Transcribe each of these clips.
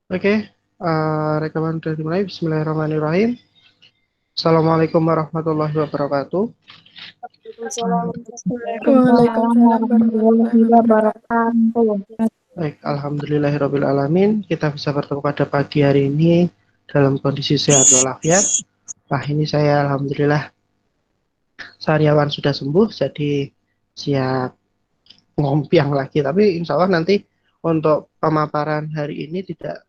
Oke, rekaman sudah dimulai. Bismillahirrahmanirrahim. Assalamualaikum warahmatullahi wabarakatuh. Waalaikumsalam Waalaikumsalam warahmatullahi warahmatullahi wabarakatuh. wabarakatuh. Baik, alhamdulillahirrabbilalamin. Kita bisa bertemu pada pagi hari ini dalam kondisi sehat walafiat. Nah, ini saya alhamdulillah sariawan sudah sembuh, jadi siap ngompiang lagi. Tapi insya Allah nanti untuk pemaparan hari ini tidak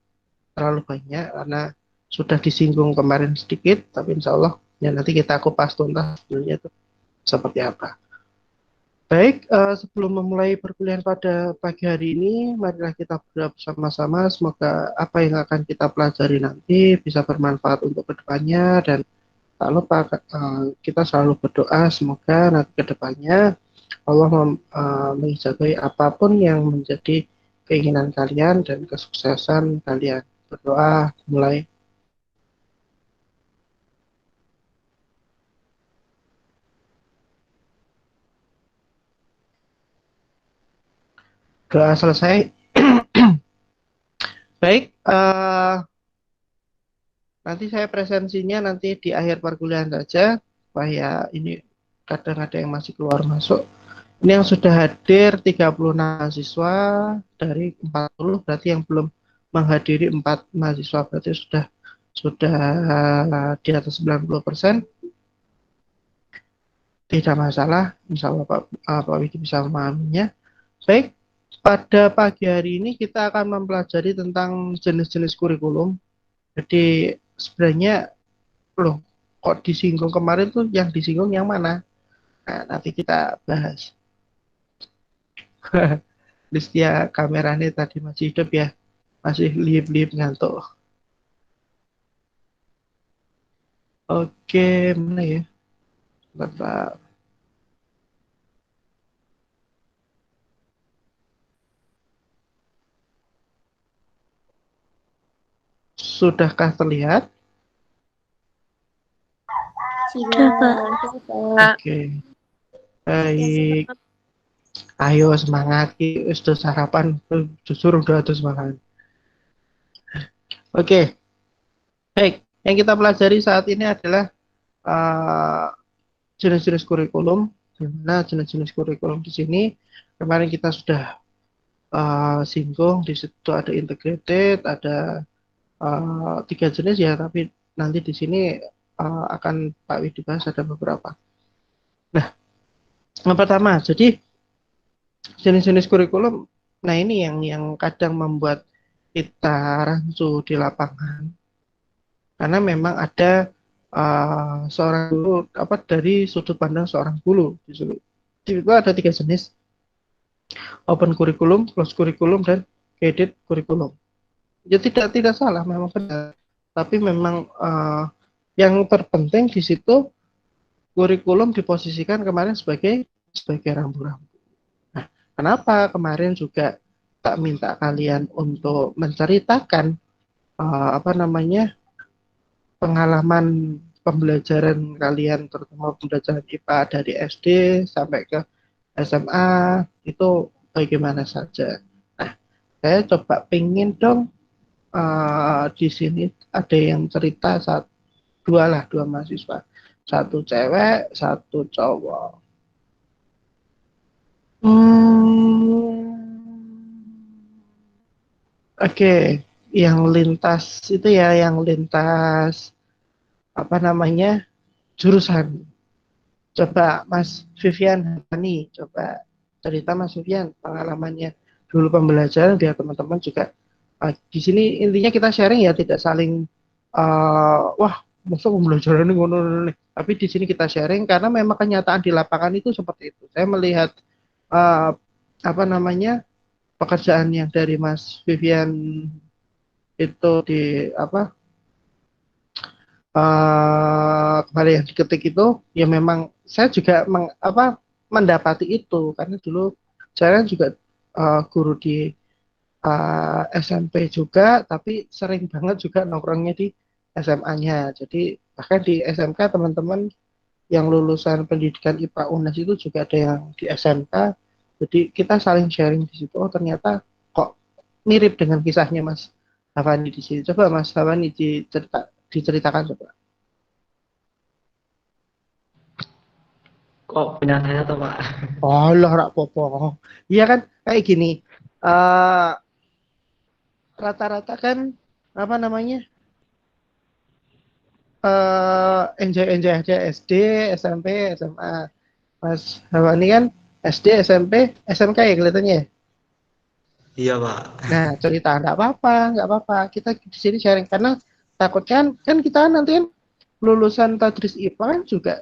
terlalu banyak karena sudah disinggung kemarin sedikit, tapi insya Allah ya nanti kita kupas tuntas sebenarnya itu seperti apa. Baik, sebelum memulai perkuliahan pada pagi hari ini, marilah kita berdoa bersama-sama. Semoga apa yang akan kita pelajari nanti bisa bermanfaat untuk kedepannya dan tak lupa kita selalu berdoa semoga nanti kedepannya Allah menjagai apapun yang menjadi keinginan kalian dan kesuksesan kalian. Berdoa mulai. Doa selesai. Baik, nanti saya presensinya nanti di akhir perkuliahan saja, supaya ini kadang ada yang masih keluar masuk. Ini yang sudah hadir 36 mahasiswa dari 40, berarti yang belum menghadiri 4 mahasiswa, berarti sudah di atas 90%. Tidak masalah, insya Allah Pak Widi bisa memahaminya. Baik, pada pagi hari ini kita akan mempelajari tentang jenis-jenis kurikulum. Jadi sebenarnya loh, kok disinggung kemarin tuh yang disinggung yang mana? Nah, nanti kita bahas. Listia kameranya tadi masih hidup ya, masih liip-liip ngantuk. Oke, mana ya? Bapak, sudahkah terlihat? Sudah, Pak. Oke, baik. Ayo semangat, sudah sarapan, justru udah tuh semangat. Oke, baik. Yang kita pelajari saat ini adalah uh, jenis-jenis kurikulum. Di mana jenis-jenis kurikulum di sini kemarin kita sudah singgung. Di situ ada integrated, ada 3 jenis ya, tapi nanti di sini akan Pak Widi bahas ada beberapa. Nah, yang pertama, jadi jenis-jenis kurikulum. Nah, ini yang kadang membuat kita rancu di lapangan, karena memang ada seorang guru dari sudut pandang seorang guru. Di situ ada 3 jenis: open kurikulum, closed kurikulum, dan guided kurikulum. Ya tidak salah, memang benar. Tapi memang yang terpenting di situ kurikulum diposisikan kemarin sebagai rambu-rambu. Nah, kenapa kemarin juga tak minta kalian untuk menceritakan pengalaman pembelajaran kalian, terutama pembelajaran IPA dari SD sampai ke SMA itu bagaimana saja. Nah, saya coba pingin dong di sini ada yang cerita dua mahasiswa, satu cewek, satu cowok. Oke, yang lintas itu ya, yang lintas jurusan. Coba Mas Vivian Hani, coba cerita Mas Vivian pengalamannya dulu pembelajaran biar teman-teman juga di sini intinya kita sharing ya, tidak saling wah masa pembelajaran ini ngono nih. Tapi di sini kita sharing karena memang kenyataan di lapangan itu seperti itu. Saya melihat uh, apa namanya pekerjaan yang dari Mas Vivian itu di apa kemarin yang diketik itu, ya memang saya juga mendapati itu karena dulu saya kan juga guru di SMP juga, tapi sering banget juga nongkrongnya di SMA-nya. Jadi bahkan di SMK teman-teman yang lulusan pendidikan IPA UNES itu juga ada yang di SMK. Jadi kita saling sharing di situ. Oh ternyata kok mirip dengan kisahnya Mas Hafani di sini. Coba Mas Hafani diceritakan coba. Kok punya saya tuh Pak? Oh, lah rak popo. Iya kan kayak gini. eh Rata-rata kan apa namanya? Enjoy aja SD, SMP, SMA. Mas Hafani kan SD, SMP, SMK ya kelihatannya ya. Iya Pak. Nah, cerita nggak apa-apa. Kita di sini sharing karena takut kan kita nanti kan lulusan Tadris IPA kan juga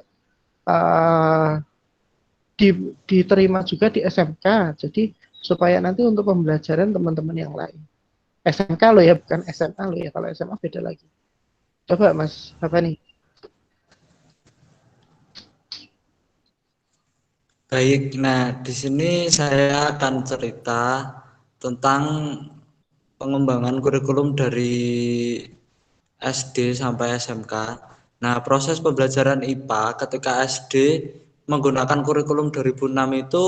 eh, diterima juga di SMK. Jadi supaya nanti untuk pembelajaran teman-teman yang lain. SMK lo ya, bukan SMA lo ya. Kalau SMA beda lagi. Coba Mas, apa nih? Baik, nah di sini saya akan cerita tentang pengembangan kurikulum dari SD sampai SMK. Nah, proses pembelajaran IPA ketika SD menggunakan kurikulum 2006 itu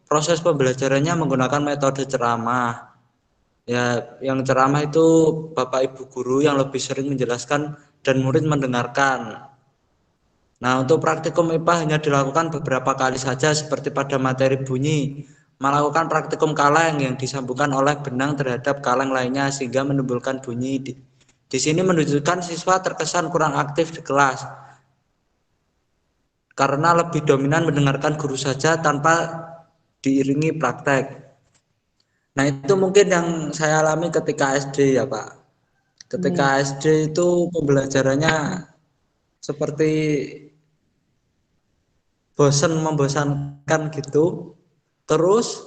proses pembelajarannya menggunakan metode ceramah. Ya, yang ceramah itu Bapak Ibu guru yang lebih sering menjelaskan dan murid mendengarkan. Nah, untuk praktikum IPA hanya dilakukan beberapa kali saja seperti pada materi bunyi, melakukan praktikum kaleng yang disambungkan oleh benang terhadap kaleng lainnya sehingga menimbulkan bunyi. Di sini menunjukkan siswa terkesan kurang aktif di kelas karena lebih dominan mendengarkan guru saja tanpa diiringi praktek. Nah, itu mungkin yang saya alami ketika SD ya, Pak. Ketika SD itu pembelajarannya seperti membosankan gitu. Terus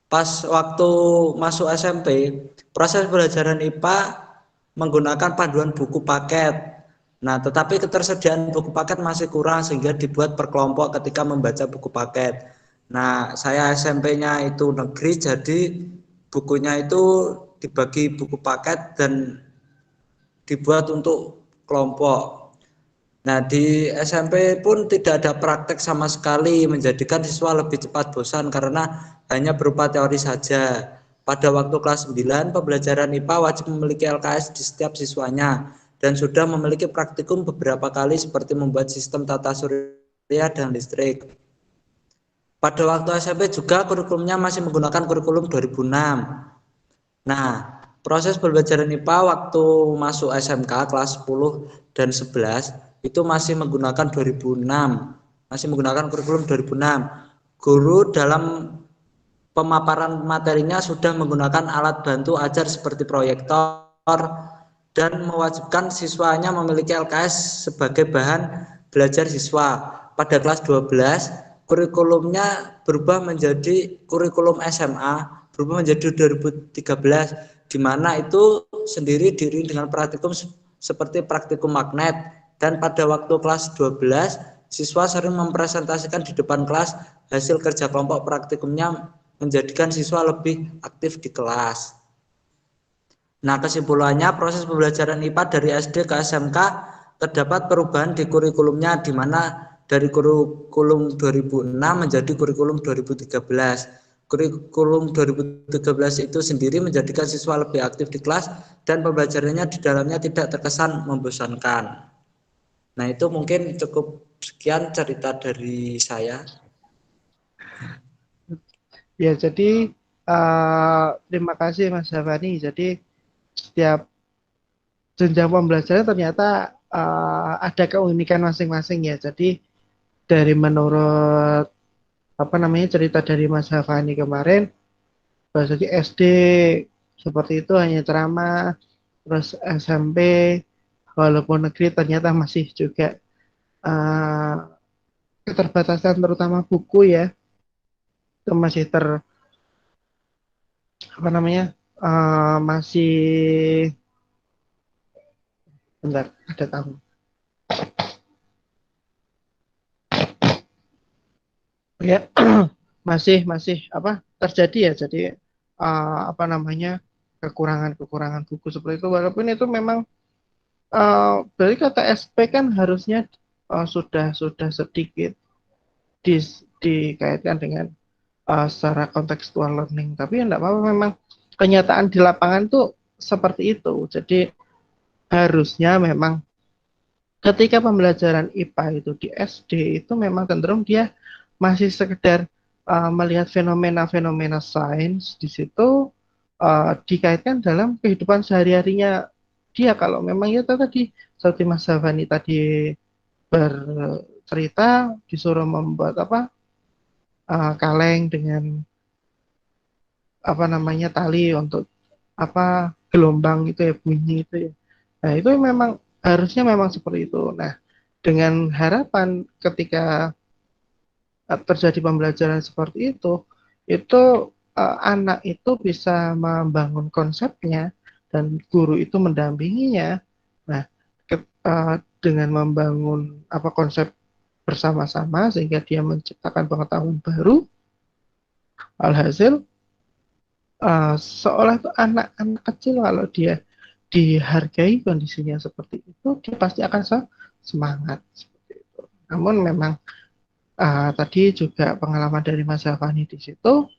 pas waktu masuk SMP, proses pembelajaran IPA menggunakan panduan buku paket. Nah, tetapi ketersediaan buku paket masih kurang sehingga dibuat per kelompok ketika membaca buku paket. Nah, saya SMP-nya itu negeri, jadi bukunya itu dibagi buku paket dan dibuat untuk kelompok. Nah, di SMP pun tidak ada praktek sama sekali, menjadikan siswa lebih cepat bosan karena hanya berupa teori saja. Pada waktu kelas 9, pembelajaran IPA wajib memiliki LKS di setiap siswanya dan sudah memiliki praktikum beberapa kali seperti membuat sistem tata surya dan listrik. Pada waktu SMP juga kurikulumnya masih menggunakan kurikulum 2006. Nah, proses pembelajaran IPA waktu masuk SMK kelas 10 dan 11 itu masih menggunakan 2006, masih menggunakan kurikulum 2006. Guru dalam pemaparan materinya sudah menggunakan alat bantu ajar seperti proyektor dan mewajibkan siswanya memiliki LKS sebagai bahan belajar siswa. Pada kelas 12, kurikulumnya berubah menjadi kurikulum SMA, berubah menjadi 2013, di mana itu sendiri diiringi dengan praktikum seperti praktikum magnet. Dan pada waktu kelas 12, siswa sering mempresentasikan di depan kelas hasil kerja kelompok praktikumnya menjadikan siswa lebih aktif di kelas. Nah, kesimpulannya proses pembelajaran IPA dari SD ke SMK terdapat perubahan di kurikulumnya di mana dari kurikulum 2006 menjadi kurikulum 2013. Kurikulum 2013 itu sendiri menjadikan siswa lebih aktif di kelas dan pembelajarannya di dalamnya tidak terkesan membosankan. Nah, itu mungkin cukup sekian cerita dari saya. Ya, jadi terima kasih Mas Hafani. Jadi setiap jenjang pembelajaran ternyata ada keunikan masing-masing ya. Jadi dari menurut apa namanya cerita dari Mas Hafani kemarin, bahasanya SD seperti itu hanya ceramah, terus SMP walaupun negeri ternyata masih juga uh, keterbatasan terutama buku ya, itu masih apa namanya masih bentar ada tamu ya masih apa terjadi ya, jadi apa namanya kekurangan buku seperti itu, walaupun itu memang dari kata SP kan harusnya sudah sedikit di, dikaitkan dengan secara kontekstual learning, tapi ya enggak apa-apa, memang kenyataan di lapangan tuh seperti itu. Jadi harusnya memang ketika pembelajaran IPA itu di SD itu memang cenderung dia masih sekedar melihat fenomena-fenomena sains di situ, dikaitkan dalam kehidupan sehari-harinya dia. Kalau memang ya tadi seperti Mas Zavani tadi bercerita disuruh membuat apa, kaleng dengan apa namanya tali untuk apa gelombang itu ya, bunyi itu ya. Nah itu memang harusnya memang seperti itu. Nah dengan harapan ketika terjadi pembelajaran seperti itu anak itu bisa membangun konsepnya dan guru itu mendampinginya. Nah, dengan membangun apa konsep bersama-sama sehingga dia menciptakan pengetahuan baru, alhasil seolah itu anak-anak kecil kalau dia dihargai kondisinya seperti itu, dia pasti akan semangat seperti itu. Namun memang tadi juga pengalaman dari Mas Zafani di situ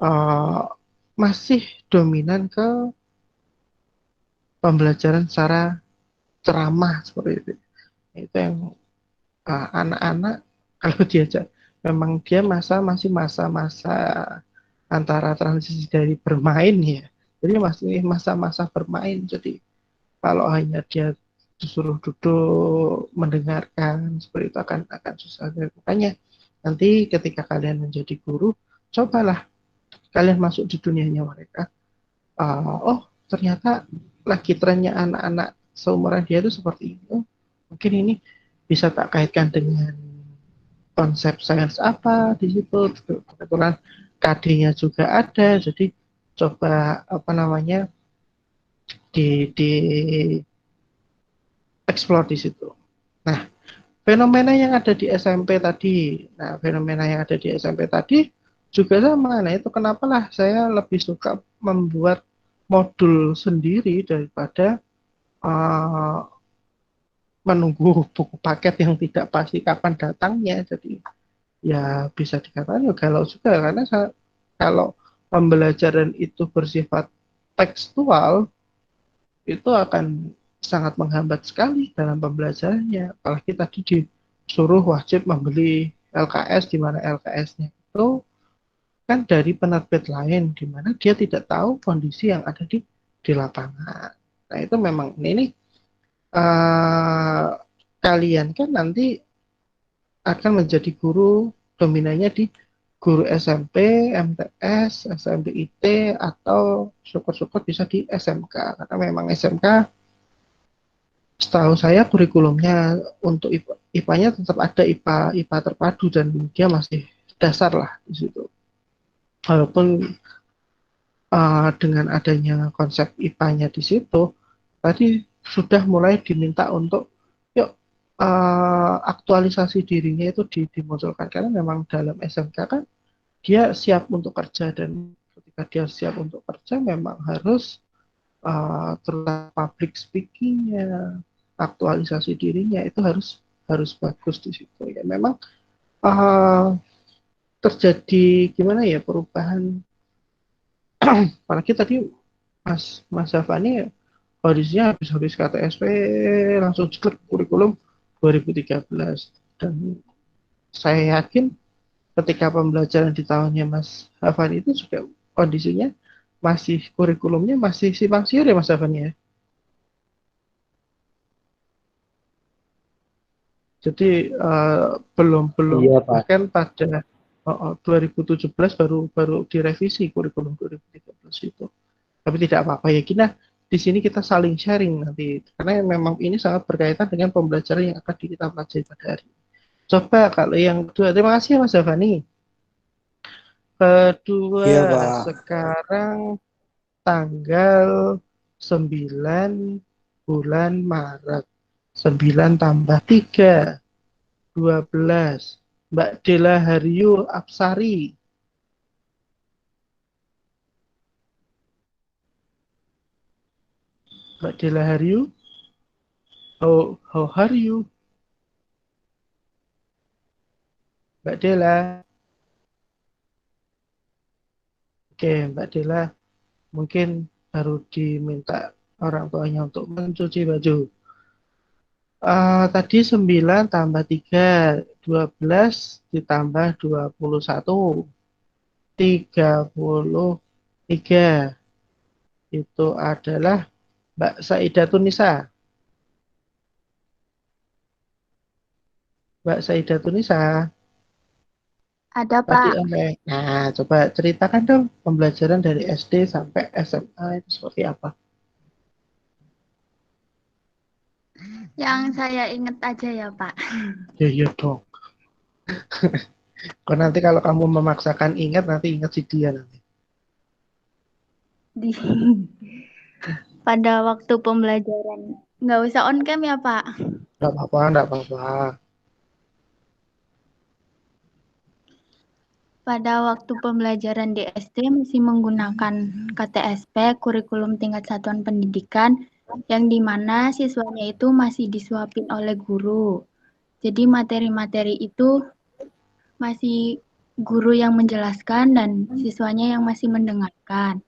uh, masih dominan ke pembelajaran secara ceramah seperti itu. Itu yang anak-anak kalau diajak memang dia masih masa-masa antara transisi dari bermain ya. Jadi masih masa-masa bermain. Jadi kalau hanya dia disuruh duduk mendengarkan seperti itu akan susah. Makanya nanti ketika kalian menjadi guru, cobalah kalian masuk di dunianya mereka. Oh ternyata lagi trennya anak-anak seumuran dia itu seperti itu. Mungkin ini bisa tak kaitkan dengan konsep sains apa di situ. Kebetulan KD-nya juga ada, jadi coba apa namanya di explore di situ. Nah, fenomena yang ada di SMP tadi, juga sama. Nah, itu kenapa lah saya lebih suka membuat modul sendiri daripada uh, menunggu buku paket yang tidak pasti kapan datangnya. Jadi ya bisa dikatakan ya galau juga karena kalau pembelajaran itu bersifat tekstual itu akan sangat menghambat sekali dalam pembelajarannya. Apalagi tadi disuruh wajib membeli LKS, di mana LKS-nya itu kan dari penerbit lain, di mana dia tidak tahu kondisi yang ada di lapangan. Nah itu memang ini uh, kalian kan nanti akan menjadi guru dominannya di guru SMP, MTS, SMPIT, atau syukur-syukur bisa di SMK. Karena memang SMK setahu saya kurikulumnya untuk IPA-nya tetap ada IPA terpadu dan dia masih dasar lah di situ. Walaupun dengan adanya konsep IPA-nya di situ, tadi sudah mulai diminta untuk yuk aktualisasi dirinya itu dimunculkan karena memang dalam SMK kan dia siap untuk kerja dan ketika dia siap untuk kerja memang harus terutama public speaking-nya, aktualisasi dirinya itu harus bagus di situ ya. Memang uh, terjadi gimana ya perubahan. Apalagi tadi Mas Zafani kondisinya habis KTSP langsung ceklek kurikulum 2013 dan saya yakin ketika pembelajaran di tahunnya Mas Zafani itu juga kondisinya masih kurikulumnya masih simpang siur ya Mas Zafani ya. Jadi belum belum Iya, Pak. bahkan pada 2017 baru baru direvisi kurikulum 2013 itu. Tapi tidak apa-apa ya kita di sini kita saling sharing nanti karena memang ini sangat berkaitan dengan pembelajaran yang akan kita pelajari pada hari ini. Coba kalau yang kedua, terima kasih ya Mas Zavani. Kedua, Iya, Pak. sekarang tanggal 9 bulan Maret. 9 tambah 3 12. Mbak Dela Haryu Apsari. Mbak Dela Haryu, how are you? Mbak Dela. Oke, Mbak Dela mungkin baru diminta orang tuanya untuk mencuci baju. Tadi 9 tambah 3, 12 ditambah 21, 33. Itu adalah Mbak Saidatun Nisa. Mbak Saidatun Nisa, Ada, tadi Pak. Nah, coba ceritakan dong pembelajaran dari SD sampai SMA itu seperti apa? Yang saya ingat aja ya, Pak. Ya, ya dong. Kok nanti kalau kamu memaksakan ingat, nanti ingat si dia nanti. Di pada waktu pembelajaran. Nggak usah on cam ya, Pak. Nggak apa-apa, nggak apa-apa. Pada waktu pembelajaran di SD masih menggunakan KTSP, kurikulum tingkat satuan pendidikan, yang dimana siswanya itu masih disuapin oleh guru. Jadi materi-materi itu masih guru yang menjelaskan dan siswanya yang masih mendengarkan.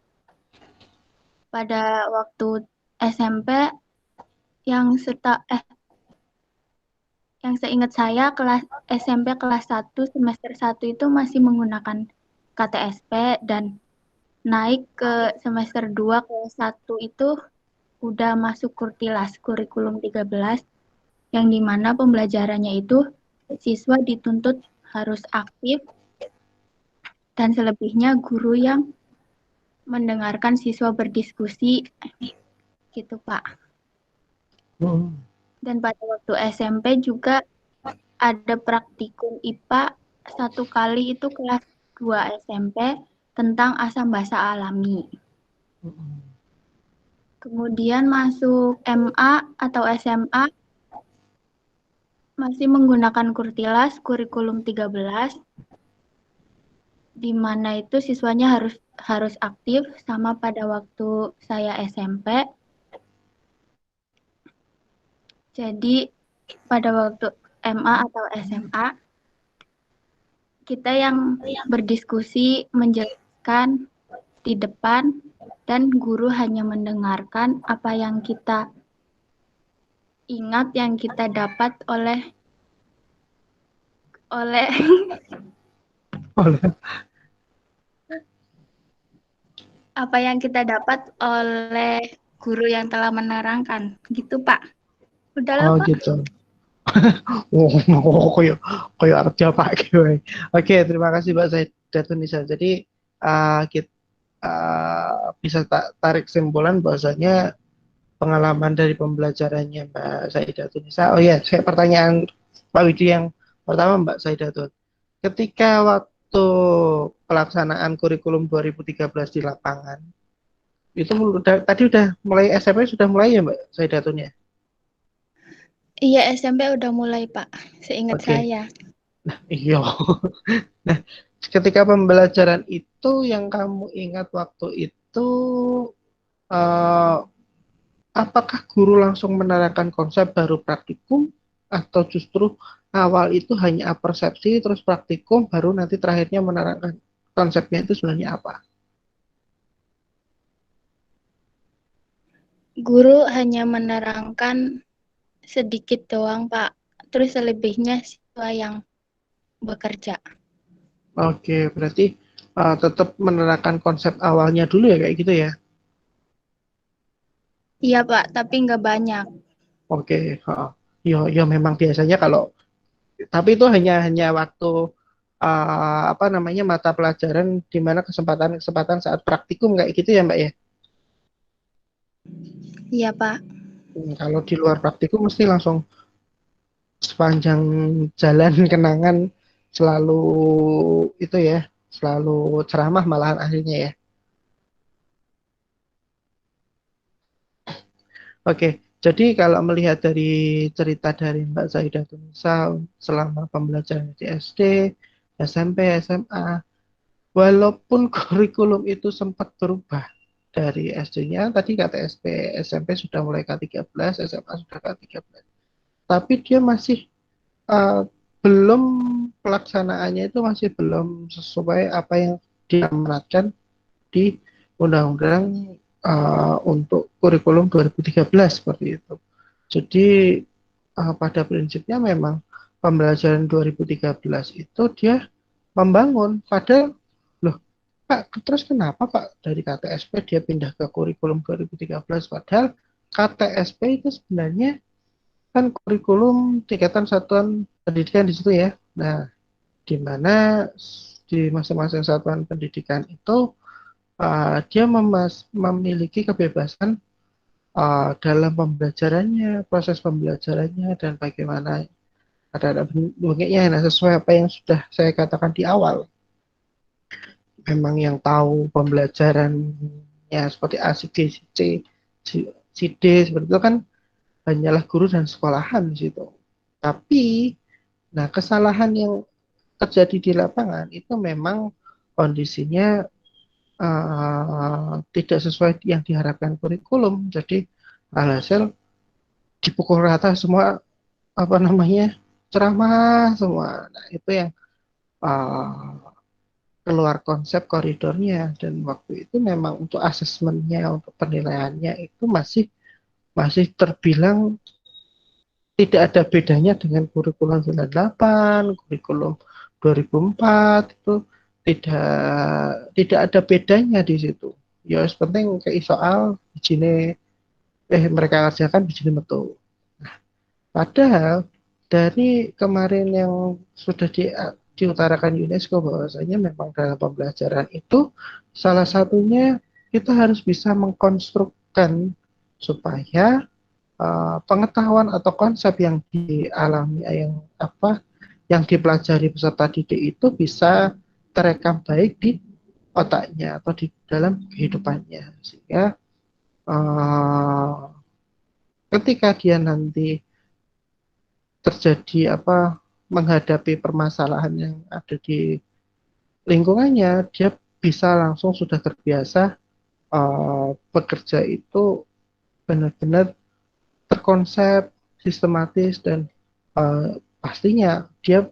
Pada waktu SMP yang seingat saya kelas SMP kelas 1 semester 1 itu masih menggunakan KTSP dan naik ke semester 2 kelas 1 itu udah masuk Kurtilas kurikulum 13 yang dimana pembelajarannya itu siswa dituntut harus aktif dan selebihnya guru yang mendengarkan siswa berdiskusi gitu Pak. Hmm. Dan pada waktu SMP juga ada praktikum IPA 1 kali itu kelas 2 SMP tentang asam basa alami. Kemudian masuk MA atau SMA masih menggunakan Kurtilas kurikulum 13 di mana itu siswanya harus aktif sama pada waktu saya SMP. Jadi pada waktu MA atau SMA kita yang berdiskusi menjelaskan di depan dan guru hanya mendengarkan apa yang kita ingat yang kita dapat oleh apa yang kita dapat oleh guru yang telah menerangkan gitu Pak. Udahlah Oh Pak. gitu. Koyo arep Pak gue. Oke, terima kasih Mbak Saidatun Nisa. Jadi kita bisa tarik kesimpulan bahwasanya pengalaman dari pembelajarannya Mbak Saidatun Nisa. Oh ya, saya pertanyaan Pak Widi yang pertama Mbak Saidatun. Ketika waktu pelaksanaan kurikulum 2013 di lapangan, itu tadi udah mulai SMP sudah mulai ya Mbak Saidatun ya? Iya SMP udah mulai Pak, seingat Oke. saya. Iya. Nah, ketika pembelajaran itu yang kamu ingat waktu itu, eh, apakah guru langsung menerangkan konsep baru praktikum atau justru awal itu hanya persepsi terus praktikum baru nanti terakhirnya menerangkan konsepnya itu sebenarnya apa? Guru hanya menerangkan sedikit doang Pak, terus selebihnya siswa yang bekerja. Oke, berarti tetap menerangkan konsep awalnya dulu ya kayak gitu ya? Iya Pak, tapi nggak banyak. Oke, ya, ya memang biasanya kalau tapi itu hanya waktu apa namanya mata pelajaran di mana kesempatan saat praktikum kayak gitu ya Mbak ya. Iya Pak. Kalau di luar praktikum mesti langsung sepanjang jalan kenangan selalu itu ya, selalu ceramah malahan akhirnya ya. Oke, jadi kalau melihat dari cerita dari Mbak Zaidatun Nisa selama pembelajaran di SD, SMP, SMA, walaupun kurikulum itu sempat berubah dari SD-nya, tadi kata SP, SMP sudah mulai K13, SMA sudah K13. Tapi dia masih eh, belum pelaksanaannya itu masih belum sesuai apa yang diamanatkan di Undang-Undang untuk kurikulum 2013 seperti itu. Jadi pada prinsipnya memang pembelajaran 2013 itu dia membangun. Padahal, loh Pak, terus kenapa Pak dari KTSP dia pindah ke kurikulum 2013? Padahal KTSP itu sebenarnya kan kurikulum tingkatan satuan pendidikan di situ ya. Nah, di mana di masing-masing satuan pendidikan itu dia memiliki kebebasan dalam pembelajarannya, proses pembelajarannya, dan bagaimana ada bentuknya. Nah, sesuai apa yang sudah saya katakan di awal, memang yang tahu pembelajarannya seperti A, C, C, C, D, seperti itu kan hanyalah guru dan sekolahan di situ. Tapi, nah kesalahan yang terjadi di lapangan itu memang kondisinya tidak sesuai yang diharapkan kurikulum. Jadi alhasil dipukul rata semua, apa namanya, ceramah semua. Nah, itu yang uh, keluar konsep koridornya, dan waktu itu memang untuk asesmennya, untuk penilaiannya itu masih masih terbilang tidak ada bedanya dengan kurikulum 98, kurikulum 2004 itu tidak ada bedanya di situ. Ya, penting kayak soal bijine mereka kerjakan bijine metu. Padahal dari kemarin yang sudah diutarakan UNESCO bahwasanya memang dalam pembelajaran itu salah satunya kita harus bisa mengkonstrukkan supaya pengetahuan atau konsep yang dialami yang dipelajari peserta didik itu bisa terekam baik di otaknya atau di dalam kehidupannya, sehingga uh, ketika dia nanti terjadi menghadapi permasalahan yang ada di lingkungannya, dia bisa langsung sudah terbiasa bekerja itu benar-benar terkonsep, sistematis, dan pastinya dia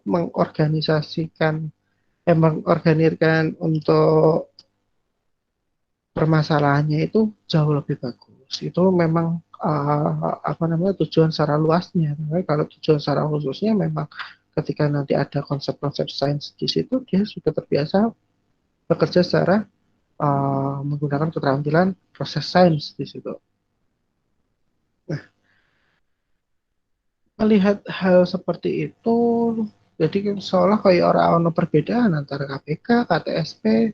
mengorganirkan untuk permasalahannya itu jauh lebih bagus. Itu memang tujuan secara luasnya. Tapi kalau tujuan secara khususnya memang ketika nanti ada konsep-konsep sains di situ, dia sudah terbiasa bekerja secara menggunakan keterampilan proses sains di situ. Nah, melihat hal seperti itu, jadi seolah kayak orang ono perbedaan antara KPK, KTSP,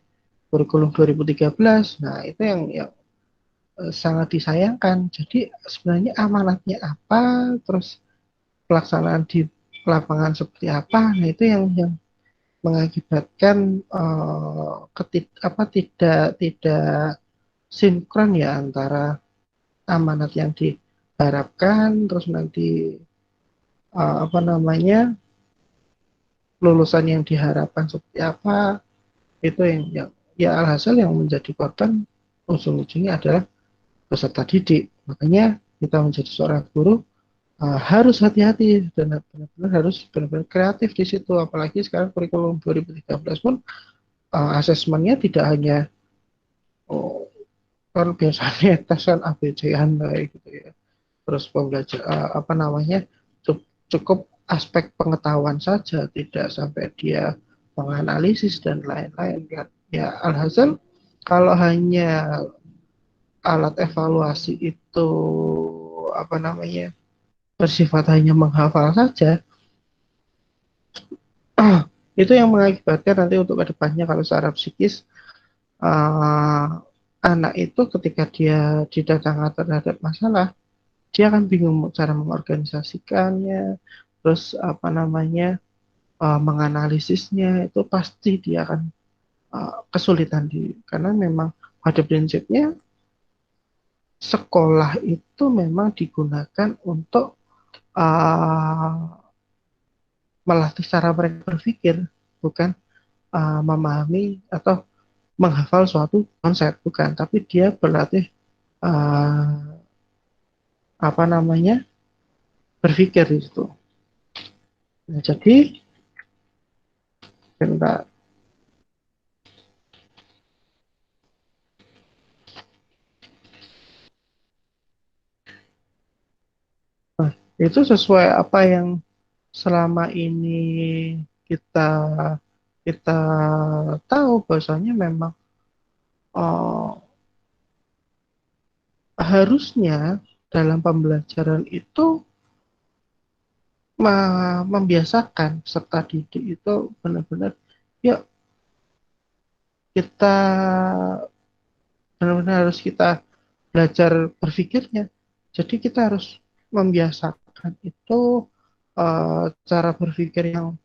kurikulum 2013. Nah, itu yang sangat disayangkan. Jadi sebenarnya amanatnya apa, terus pelaksanaan di lapangan seperti apa. Nah, itu yang mengakibatkan tidak sinkron ya antara amanat yang diharapkan, terus nanti lulusan yang diharapkan seperti apa. Itu yang ya alhasil yang menjadi korban ujung-ujungnya adalah peserta didik. Makanya kita menjadi seorang guru harus hati-hati dan benar-benar harus benar-benar kreatif di situ. Apalagi sekarang kurikulum 2013 pun asesmennya tidak hanya kan biasanya tes kan ABC-an gitu ya. Terus pembelajar cukup aspek pengetahuan saja, tidak sampai dia menganalisis dan lain-lain kan. Ya alhasil kalau hanya alat evaluasi itu bersifat hanya menghafal saja, itu yang mengakibatkan nanti untuk kedepannya kalau secara psikis anak itu ketika dia didatangkan terhadap masalah, dia akan bingung cara mengorganisasikannya, terus menganalisisnya, itu pasti dia akan kesulitan karena memang pada prinsipnya sekolah itu memang digunakan untuk melatih cara mereka berpikir, bukan memahami atau menghafal suatu konsep, bukan, tapi dia berlatih berpikir itu. Nah, jadi kita Itu sesuai apa yang selama ini kita kita tahu bahwasanya memang eh, harusnya dalam pembelajaran itu membiasakan peserta didik itu benar-benar ya kita benar-benar harus kita belajar berpikirnya. Jadi kita harus membiasakan itu cara berpikir yang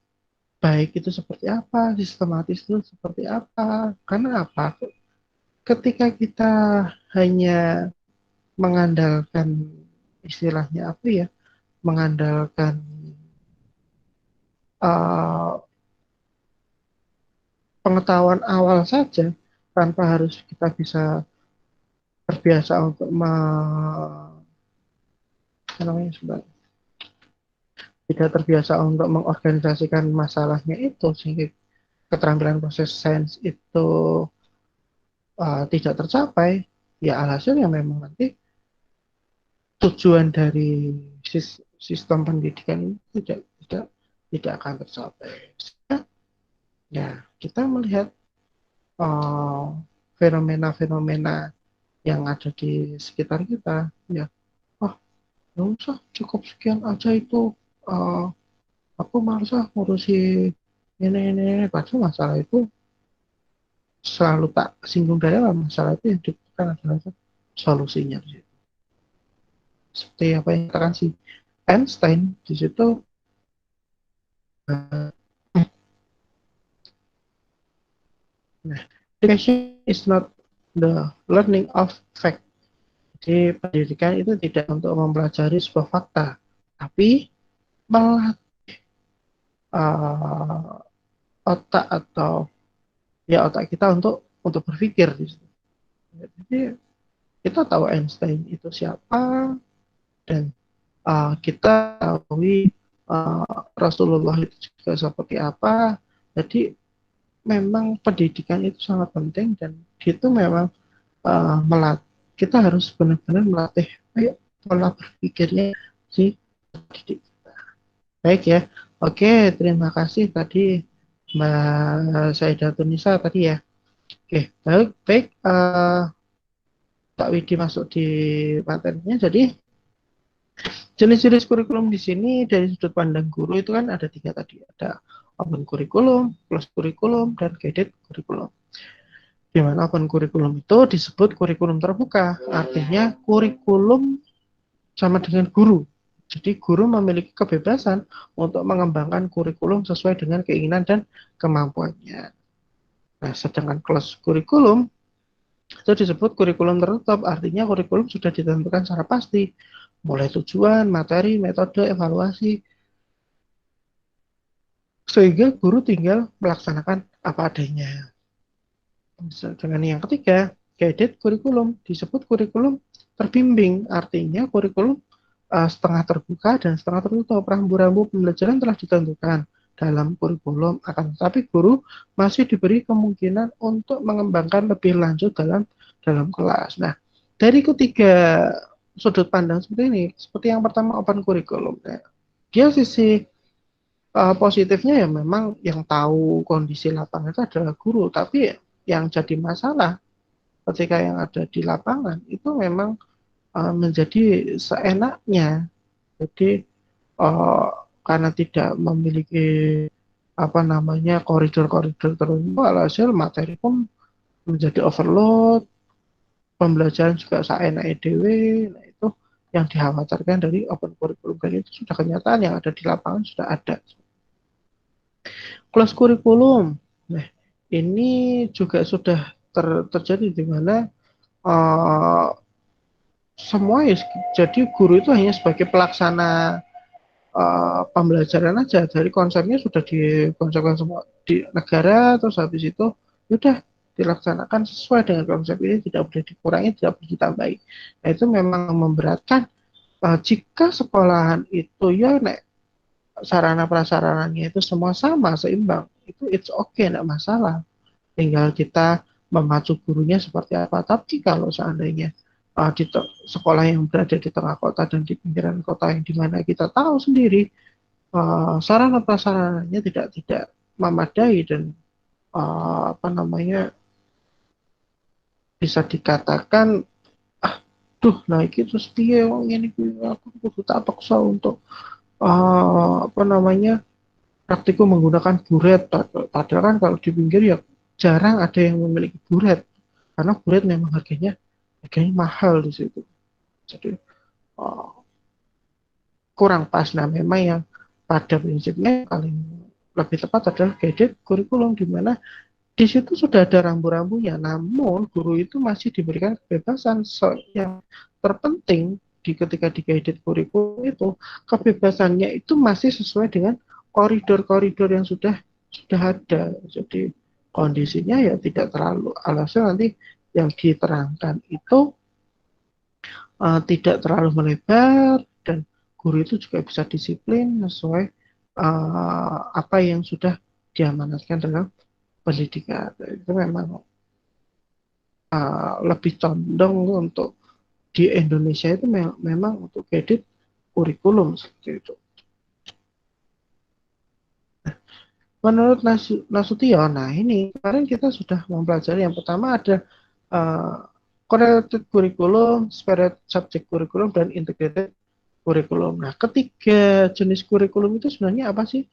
baik itu seperti apa, sistematis itu seperti apa. Karena apa? Ketika kita hanya mengandalkan istilahnya apa ya, mengandalkan uh, pengetahuan awal saja tanpa harus kita bisa terbiasa untuk tidak terbiasa untuk mengorganisasikan masalahnya itu sehingga keterampilan proses sains itu tidak tercapai, ya alhasilnya memang nanti tujuan dari sistem pendidikan itu tidak akan tercapai. Ya, kita melihat fenomena-fenomena yang ada di sekitar kita, ya, oh, nggak usah, cukup sekian aja itu, aku malas ngurusi ini, padahal masalah itu selalu tak singgung dari awal, masalah itu yang dibutuhkan adalah solusinya. Seperti apa yang katakan si Einstein di situ, education is not the learning of fact. Jadi pendidikan itu tidak untuk mempelajari sebuah fakta, tapi melatih otak atau ya otak kita untuk berpikir di situ. Jadi kita tahu Einstein itu siapa dan kita tahu Rasulullah itu juga seperti apa. Jadi memang pendidikan itu sangat penting dan itu memang melatih. Kita harus benar-benar melatih pola berpikirnya si pendidik kita. Baik ya. Oke, terima kasih tadi Mbak Saidatunisa tadi ya. Oke, baik. Pak Widi masuk di materinya. Jadi jenis-jenis kurikulum di sini dari sudut pandang guru itu kan ada 3 tadi. Ada open kurikulum, closed kurikulum, dan guided kurikulum. Di mana open kurikulum itu disebut kurikulum terbuka. Artinya kurikulum sama dengan guru. Jadi guru memiliki kebebasan untuk mengembangkan kurikulum sesuai dengan keinginan dan kemampuannya. Nah, sedangkan closed kurikulum itu disebut kurikulum tertutup. Artinya kurikulum sudah ditentukan secara pasti. Mulai tujuan, materi, metode, evaluasi. Sehingga guru tinggal melaksanakan apa adanya. Dengan yang ketiga, guided kurikulum disebut kurikulum terbimbing, artinya kurikulum setengah terbuka dan setengah tertutup. Rambu-rambu pembelajaran telah ditentukan dalam kurikulum, akan tetapi guru masih diberi kemungkinan untuk mengembangkan lebih lanjut dalam kelas. Nah, dari ketiga sudut pandang seperti ini, seperti yang pertama open kurikulum, dia sisi positifnya ya memang yang tahu kondisi lapangan itu adalah guru, tapi yang jadi masalah ketika yang ada di lapangan itu memang menjadi seenaknya. Jadi karena tidak memiliki koridor-koridor tertentu, alhasil materi pun menjadi overload, pembelajaran juga seenaknya dewe. Nah, itu yang dikhawatirkan dari open kurikulum, dan itu sudah kenyataan yang ada di lapangan sudah ada. Closed kurikulum, nah ini juga sudah terjadi di mana semua ya, jadi guru itu hanya sebagai pelaksana pembelajaran aja. Dari konsepnya sudah dikonsepkan semua di negara, terus habis itu sudah dilaksanakan sesuai dengan konsep ini, tidak boleh dikurangi, tidak boleh ditambahi. Nah, itu memang memberatkan jika sekolahan itu ya sarana prasarananya itu semua sama, seimbang, itu it's okay, enggak masalah. Tinggal kita memacu gurunya seperti apa. Tapi kalau seandainya sekolah yang berada di tengah kota dan di pinggiran kota yang dimana kita tahu sendiri sarana prasarananya tidak memadai dan apa namanya bisa dikatakan nah iki terus piye wong ngene iki aku kudu tak paksa untuk apa namanya praktikum menggunakan buret. Padahal kan kalau di pinggir ya jarang ada yang memiliki buret karena buret memang harganya mahal di situ. Jadi kurang pas. Nah, memang yang pada prinsipnya paling lebih tepat adalah guided kurikulum di mana di situ sudah ada rambu-rambunya, namun guru itu masih diberikan kebebasan. Yang terpenting ketika di guided kurikulum itu kebebasannya itu masih sesuai dengan koridor-koridor yang sudah ada. Jadi kondisinya ya tidak terlalu alasan nanti yang diterangkan itu tidak terlalu melebar dan guru itu juga bisa disiplin sesuai apa yang sudah diamanatkan dalam pendidikan. Itu memang lebih condong untuk di Indonesia itu memang untuk guided kurikulum seperti itu. Menurut Nasution, nah ini kemarin kita sudah mempelajari yang pertama ada correlated curriculum, separate subject curriculum, dan integrated curriculum. Nah, ketiga jenis kurikulum itu sebenarnya apa sih?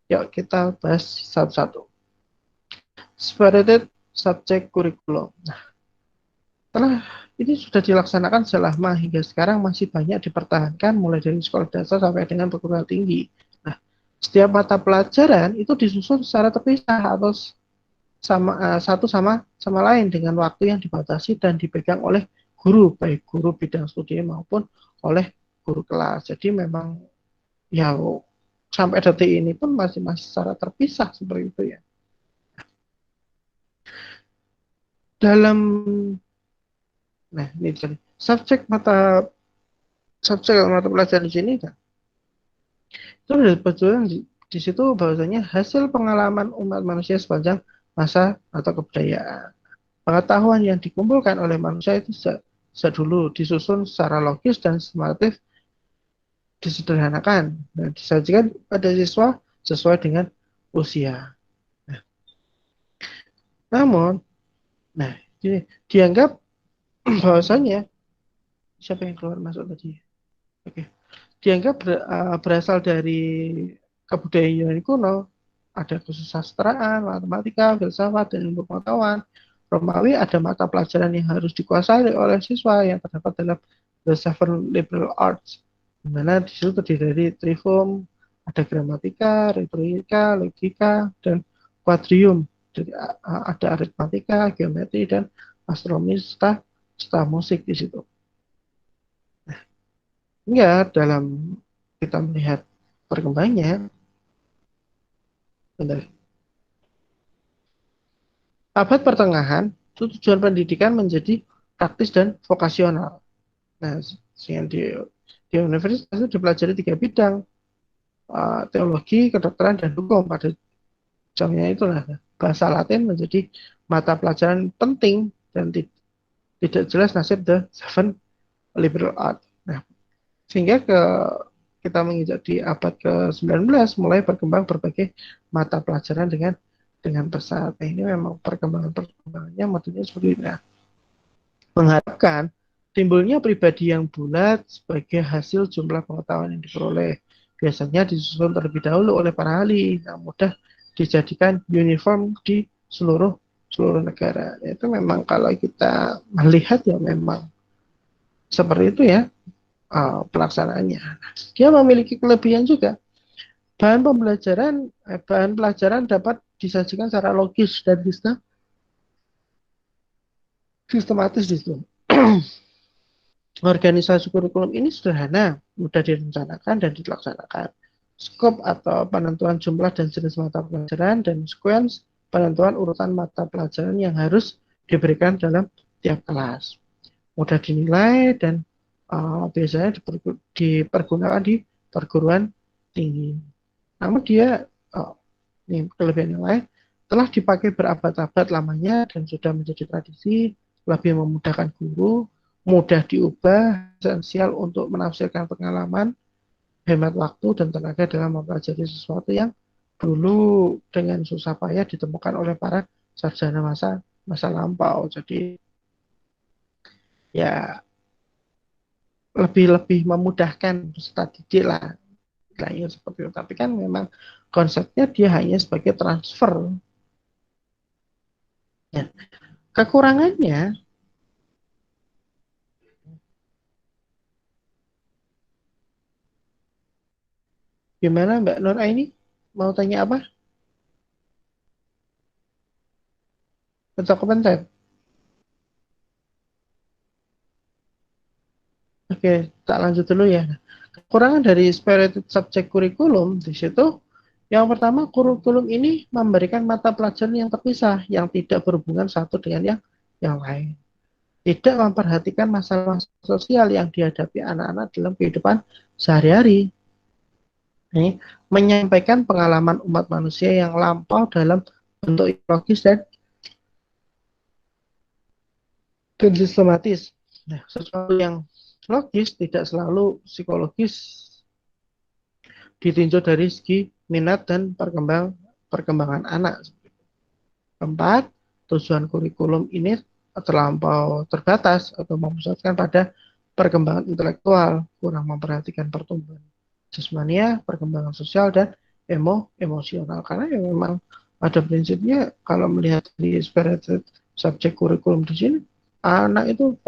Yuk kita bahas satu-satu. Separated subject curriculum. Nah, setelah ini sudah dilaksanakan selama hingga sekarang masih banyak dipertahankan mulai dari sekolah dasar sampai dengan perguruan tinggi. Nah, setiap mata pelajaran itu disusun secara terpisah atau satu sama lain dengan waktu yang dibatasi dan dipegang oleh guru, baik guru bidang studi maupun oleh guru kelas. Jadi memang ya sampai detik ini pun masih secara terpisah seperti itu ya. Dalam ini jadi subjek mata pelajaran di sini kan itu ada perjuangan di situ bahwasanya hasil pengalaman umat manusia sepanjang masa atau kebudayaan. Pengetahuan yang dikumpulkan oleh manusia itu dulu disusun secara logis dan sistematis, disederhanakan dan disajikan pada siswa sesuai dengan usia. Namun, dianggap bahwasanya siapa yang keluar masuk tadi? Oke. Dianggap berasal dari kebudayaan Yunani kuno, ada kesusastraan, matematika, filsafat, dan ilmu pengetahuan. Romawi ada mata pelajaran yang harus dikuasai oleh siswa yang terdapat dalam The Seven Liberal Arts, di mana di situ terdiri dari trivum, ada gramatika, retorika, logika, dan quadrium. Jadi ada aritmatika, geometri, dan astronomi serta musik di situ. Hingga dalam kita melihat perkembangannya, abad pertengahan, tujuan pendidikan menjadi praktis dan vokasional. Nah, di universitas itu dipelajari 3 bidang, teologi, kedokteran, dan hukum. Pada jamnya itulah bahasa Latin menjadi mata pelajaran penting dan tidak jelas nasib The Seven Liberal Arts. Nah, sehingga kita menginjak di abad ke-19 mulai berkembang berbagai mata pelajaran dengan pesat. Nah, ini memang perkembangannya modelnya seperti ini. Nah, mengharapkan timbulnya pribadi yang bulat sebagai hasil jumlah pengetahuan yang diperoleh. Biasanya disusun terlebih dahulu oleh para ahli yang mudah dijadikan uniform di seluruh negara. Itu memang kalau kita melihat ya memang seperti itu ya pelaksanaannya. Dia memiliki kelebihan juga. Bahan pelajaran dapat disajikan secara logis dan sistematis di situ. Organisasi kurikulum ini sederhana, mudah direncanakan dan dilaksanakan. Skop atau penentuan jumlah dan jenis mata pelajaran dan sequence penentuan urutan mata pelajaran yang harus diberikan dalam tiap kelas. Mudah dinilai dan biasanya dipergunakan di perguruan tinggi. Namun dia ini kelebihan yang lain telah dipakai berabad-abad lamanya dan sudah menjadi tradisi, lebih memudahkan guru mudah diubah, esensial untuk menafsirkan pengalaman, hemat waktu dan tenaga dalam mempelajari sesuatu yang dulu dengan susah payah ditemukan oleh para sarjana masa lampau. Jadi ya lebih memudahkan peserta didik lah, istilahnya seperti itu. Tapi kan memang konsepnya dia hanya sebagai transfer. Ya. Kekurangannya, gimana Mbak Nur Aini? Mau tanya apa? Atau komentar? Oke, tak lanjut dulu ya. Kekurangan dari spirited subject kurikulum di situ, yang pertama kurikulum ini memberikan mata pelajaran yang terpisah, yang tidak berhubungan satu dengan yang lain. Tidak memperhatikan masalah sosial yang dihadapi anak-anak dalam kehidupan sehari-hari. Ini menyampaikan pengalaman umat manusia yang lampau dalam bentuk logis dan sistematis. Nah, sesuatu yang logis tidak selalu psikologis ditinjau dari segi minat dan perkembangan anak. Keempat, tujuan kurikulum ini terlampau terbatas atau memusatkan pada perkembangan intelektual, kurang memperhatikan pertumbuhan jasmania, perkembangan sosial dan emosional. Karena ya memang pada prinsipnya kalau melihat di spirited subjek kurikulum di sini, anak itu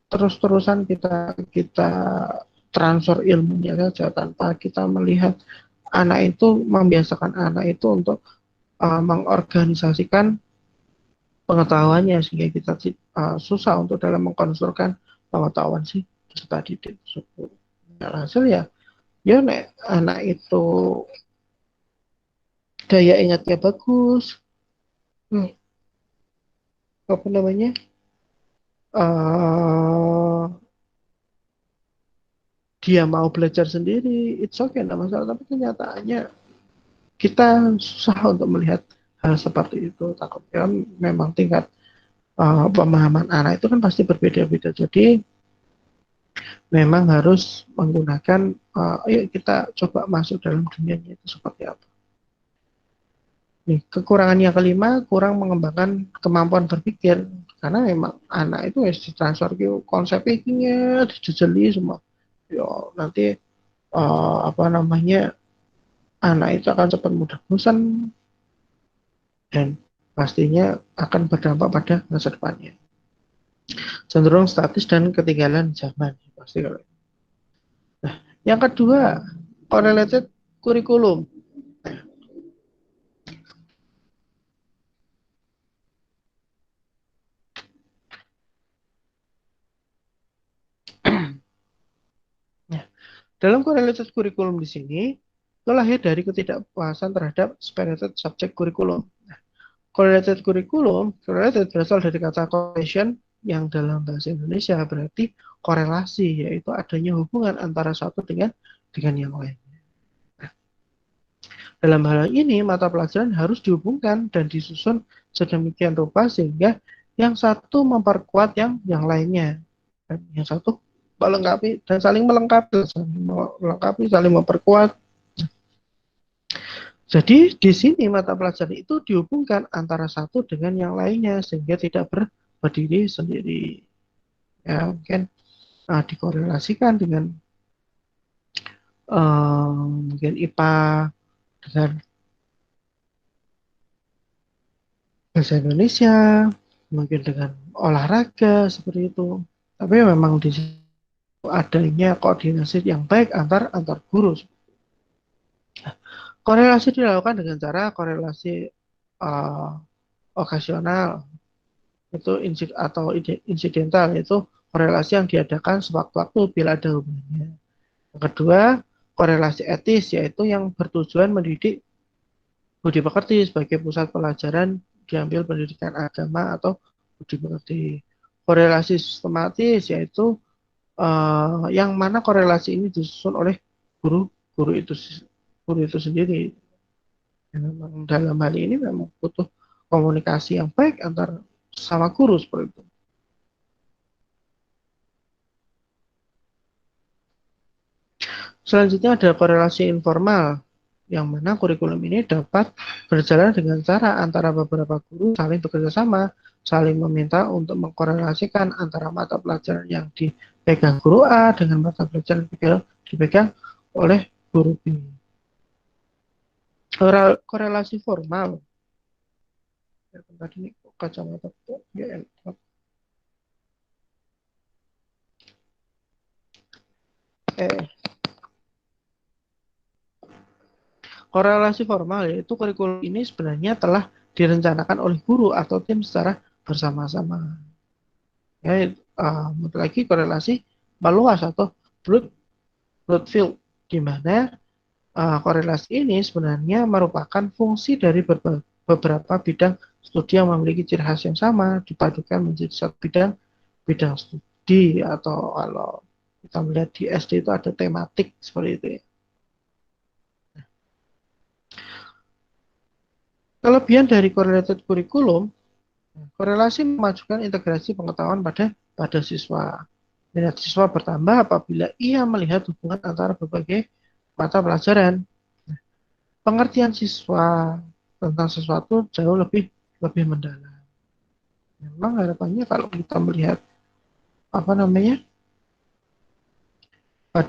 terus-terusan kita transfer ilmunya saja tanpa kita melihat anak itu, membiasakan anak itu untuk mengorganisasikan pengetahuannya sehingga kita susah untuk dalam mengkonstruksikan pengetahuan si peserta didik tersebut. Nah, hasil ya nek anak itu daya ingatnya bagus, apa namanya, dia mau belajar sendiri, it's okay, nggak masalah. Tapi kenyataannya kita susah untuk melihat hal seperti itu. Takutnya memang tingkat pemahaman anak itu kan pasti berbeda-beda. Jadi memang harus menggunakan, ayo kita coba masuk dalam dunianya itu seperti apa. Nih, kekurangan yang kelima, kurang mengembangkan kemampuan berpikir. Karena memang anak itu harus ditransfer konsep pikirnya, dijejeli semua. Yo, nanti apa namanya, anak itu akan cepat mudah bosan dan pastinya akan berdampak pada masa depannya. Cenderung statis dan ketinggalan zaman. Pasti kalau. Nah, yang kedua, correlated kurikulum. Dalam correlated kurikulum di sini, itu lahir dari ketidakpuasan terhadap spirited subject kurikulum. Nah, correlated kurikulum, correlated berasal dari kata correlation yang dalam bahasa Indonesia berarti korelasi, yaitu adanya hubungan antara satu dengan yang lain. Nah, dalam hal ini, mata pelajaran harus dihubungkan dan disusun sedemikian rupa sehingga yang satu memperkuat yang lainnya, dan yang satu melengkapi dan saling melengkapi, saling memperkuat. Jadi di sini mata pelajaran itu dihubungkan antara satu dengan yang lainnya sehingga tidak berdiri sendiri. Ya, mungkin dikorelasikan dengan mungkin IPA dengan bahasa Indonesia, mungkin dengan olahraga seperti itu. Tapi memang di sini adanya koordinasi yang baik antar guru. Korelasi dilakukan dengan cara korelasi okasional itu atau insidental, yaitu korelasi yang diadakan sewaktu-waktu bila ada hubungannya. Yang kedua, korelasi etis, yaitu yang bertujuan mendidik budi pekerti sebagai pusat pelajaran diambil pendidikan agama atau budi pekerti. Korelasi sistematis, yaitu yang mana korelasi ini disusun oleh guru itu sendiri. Memang dalam hal ini memang butuh komunikasi yang baik antar sama guru seperti itu. Selanjutnya ada korelasi informal, yang mana kurikulum ini dapat berjalan dengan cara antara beberapa guru saling bekerja sama, saling meminta untuk mengkorelasikan antara mata pelajaran yang dipegang guru A dengan mata pelajaran yang dipegang oleh guru B. Korelasi formal. Tadi ini kacamata ya, korelasi formal yaitu kurikulum ini sebenarnya telah direncanakan oleh guru atau tim secara bersama-sama. Ya, lagi korelasi meluas atau broad field, di mana korelasi ini sebenarnya merupakan fungsi dari beberapa bidang studi yang memiliki ciri khas yang sama dipadukan menjadi satu bidang studi, atau kalau kita melihat di SD itu ada tematik seperti itu ya. Kelebihan dari correlated curriculum, korelasi memajukan integrasi pengetahuan pada siswa. Minat siswa bertambah apabila ia melihat hubungan antara berbagai mata pelajaran. Pengertian siswa tentang sesuatu jauh lebih mendalam. Memang harapannya kalau kita melihat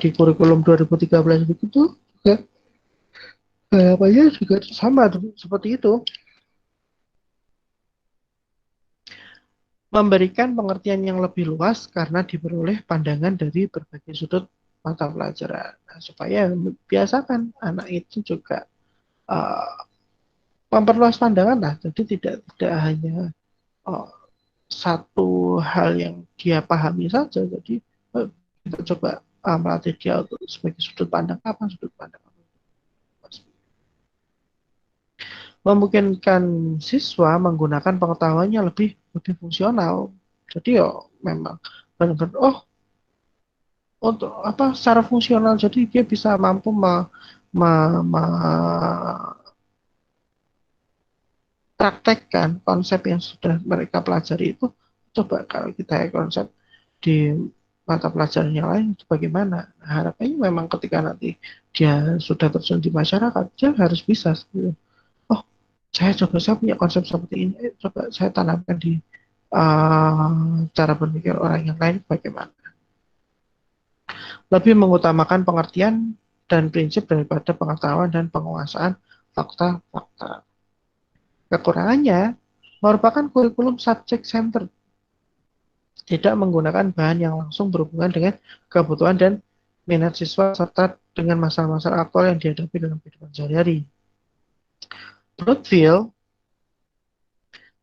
di kurikulum 2013 itu juga harapannya juga sama seperti itu. Memberikan pengertian yang lebih luas karena diperoleh pandangan dari berbagai sudut mata pelajaran. Nah, supaya biasakan anak itu juga memperluas pandangan lah. Jadi tidak hanya satu hal yang dia pahami saja. Jadi kita coba melatih dia untuk sebagai sudut pandang apa. Memungkinkan siswa menggunakan pengetahuannya lebih fungsional. Jadi memang benar-benar untuk secara fungsional, jadi dia bisa mampu praktekkan konsep yang sudah mereka pelajari itu. Coba kalau kita konsep di mata pelajaran yang lain itu bagaimana. Nah, harapannya memang ketika nanti dia sudah terjun di masyarakat, dia harus bisa saya punya konsep seperti ini, coba saya tanamkan di cara berpikir orang yang lain bagaimana. Lebih mengutamakan pengertian dan prinsip daripada pengetahuan dan penguasaan fakta-fakta. Kekurangannya merupakan kurikulum subject center, tidak menggunakan bahan yang langsung berhubungan dengan kebutuhan dan minat siswa serta dengan masalah-masalah aktual yang dihadapi dalam kehidupan sehari-hari. Broadfield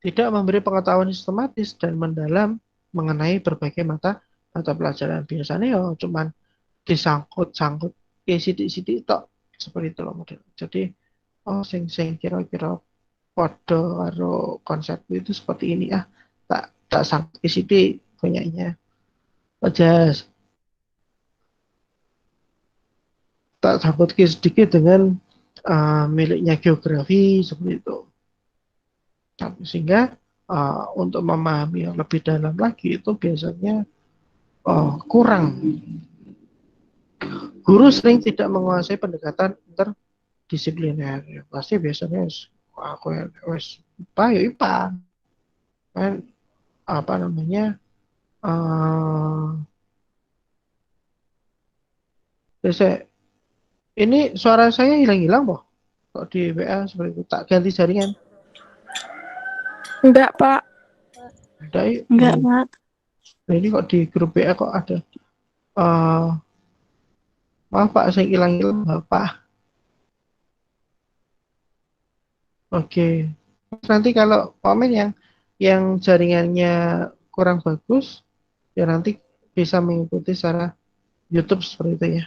tidak memberi pengetahuan sistematis dan mendalam mengenai berbagai mata pelajaran. Biasanya cuman disangkut-sangkut sidik-sidik tok seperti itu loh model. Jadi sing kira-kira podo karo konsep itu seperti ini tak sangkut sidik banyaknya aja, tak sangkut sedikit dengan miliknya geografi seperti itu. Sehingga untuk memahami yang lebih dalam lagi itu biasanya kurang. Guru sering tidak menguasai pendekatan interdisipliner. Ya, pasti biasanya aku IPA ya IPA. Kan biasa ini suara saya hilang-hilang kok di WA seperti itu. Tak ganti jaringan. Enggak, Pak. Enggak, Pak. Nah, ini kok di grup WA kok ada maaf Pak, saya hilang-hilang Bapak. Oke. Nanti kalau komen yang jaringannya kurang bagus, ya nanti bisa mengikuti secara YouTube seperti itu ya.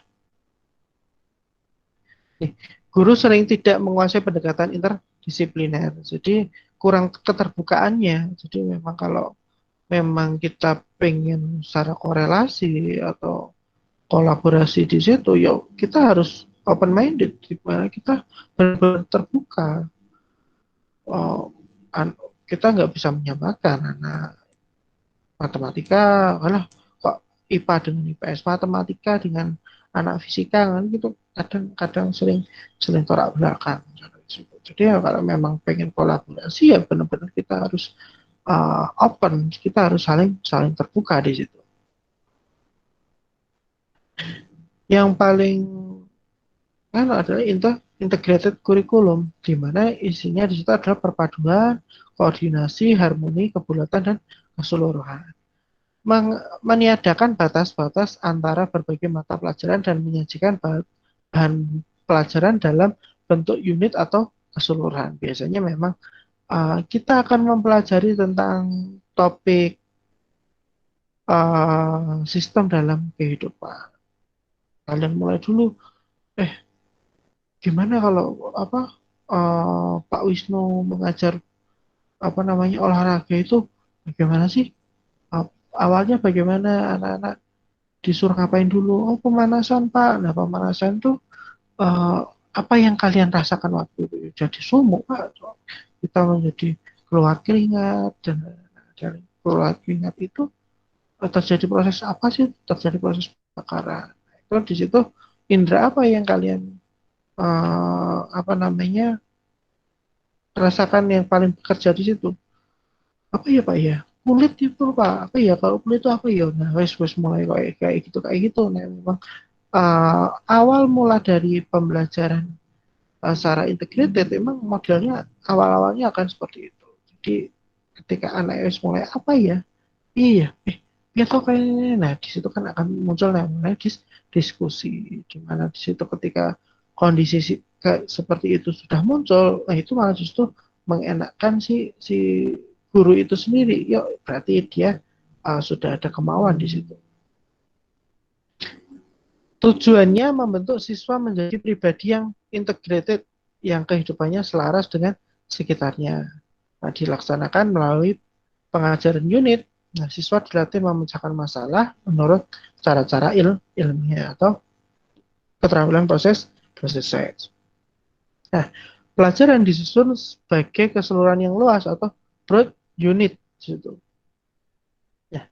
Guru sering tidak menguasai pendekatan interdisipliner, jadi kurang keterbukaannya. Jadi memang kalau memang kita pengen secara korelasi atau kolaborasi di situ, ya kita harus open minded, di mana kita benar-benar terbuka. Kita nggak bisa menyamakan anak matematika, kok IPA dengan IPS, matematika dengan anak fisika kan gitu kadang-kadang sering tolak belakang. Jadi ya kalau memang pengen kolaborasi ya benar-benar kita harus open, kita harus saling saling terbuka di situ. Yang paling kan adalah integrated curriculum, di mana isinya di situ adalah perpaduan, koordinasi, harmoni, kebulatan, dan keseluruhan. Meniadakan batas-batas antara berbagai mata pelajaran dan menyajikan bahan pelajaran dalam bentuk unit atau keseluruhan. Biasanya memang kita akan mempelajari tentang topik sistem dalam kehidupan. Kalian mulai dulu, gimana kalau Pak Wisnu mengajar olahraga itu bagaimana sih? Awalnya bagaimana anak-anak disuruh ngapain dulu? Oh, pemanasan Pak. Nah, pemanasan itu apa yang kalian rasakan waktu itu? Jadi sumuk Pak. Kita menjadi keluar keringat dan dari keluar keringat itu terjadi proses apa sih? Terjadi proses pembakaran. Itu di situ indera apa yang kalian rasakan yang paling bekerja di situ? Apa ya Pak ya? Kulit itu Pak. Apa ya kalau kulit itu apa ya? Nah, wes mulai kayak gitu. Nah, memang awal mula dari pembelajaran secara integrated memang modelnya awal-awalnya akan seperti itu. Jadi ketika anak wes mulai apa ya? Iya, ya kok kayak ini. Nah, di situ kan akan muncul namanya diskusi. Di mana di situ ketika kondisi seperti itu sudah muncul, nah itu malah justru mengenakkan si guru itu sendiri. Yuk, berarti dia sudah ada kemauan di situ. Tujuannya membentuk siswa menjadi pribadi yang integrated, yang kehidupannya selaras dengan sekitarnya. Nah, dilaksanakan melalui pengajaran unit. Nah, siswa dilatih memecahkan masalah menurut cara-cara ilmiah atau keterampilan proses. Nah, pelajaran disusun sebagai keseluruhan yang luas atau broad unit. Nah,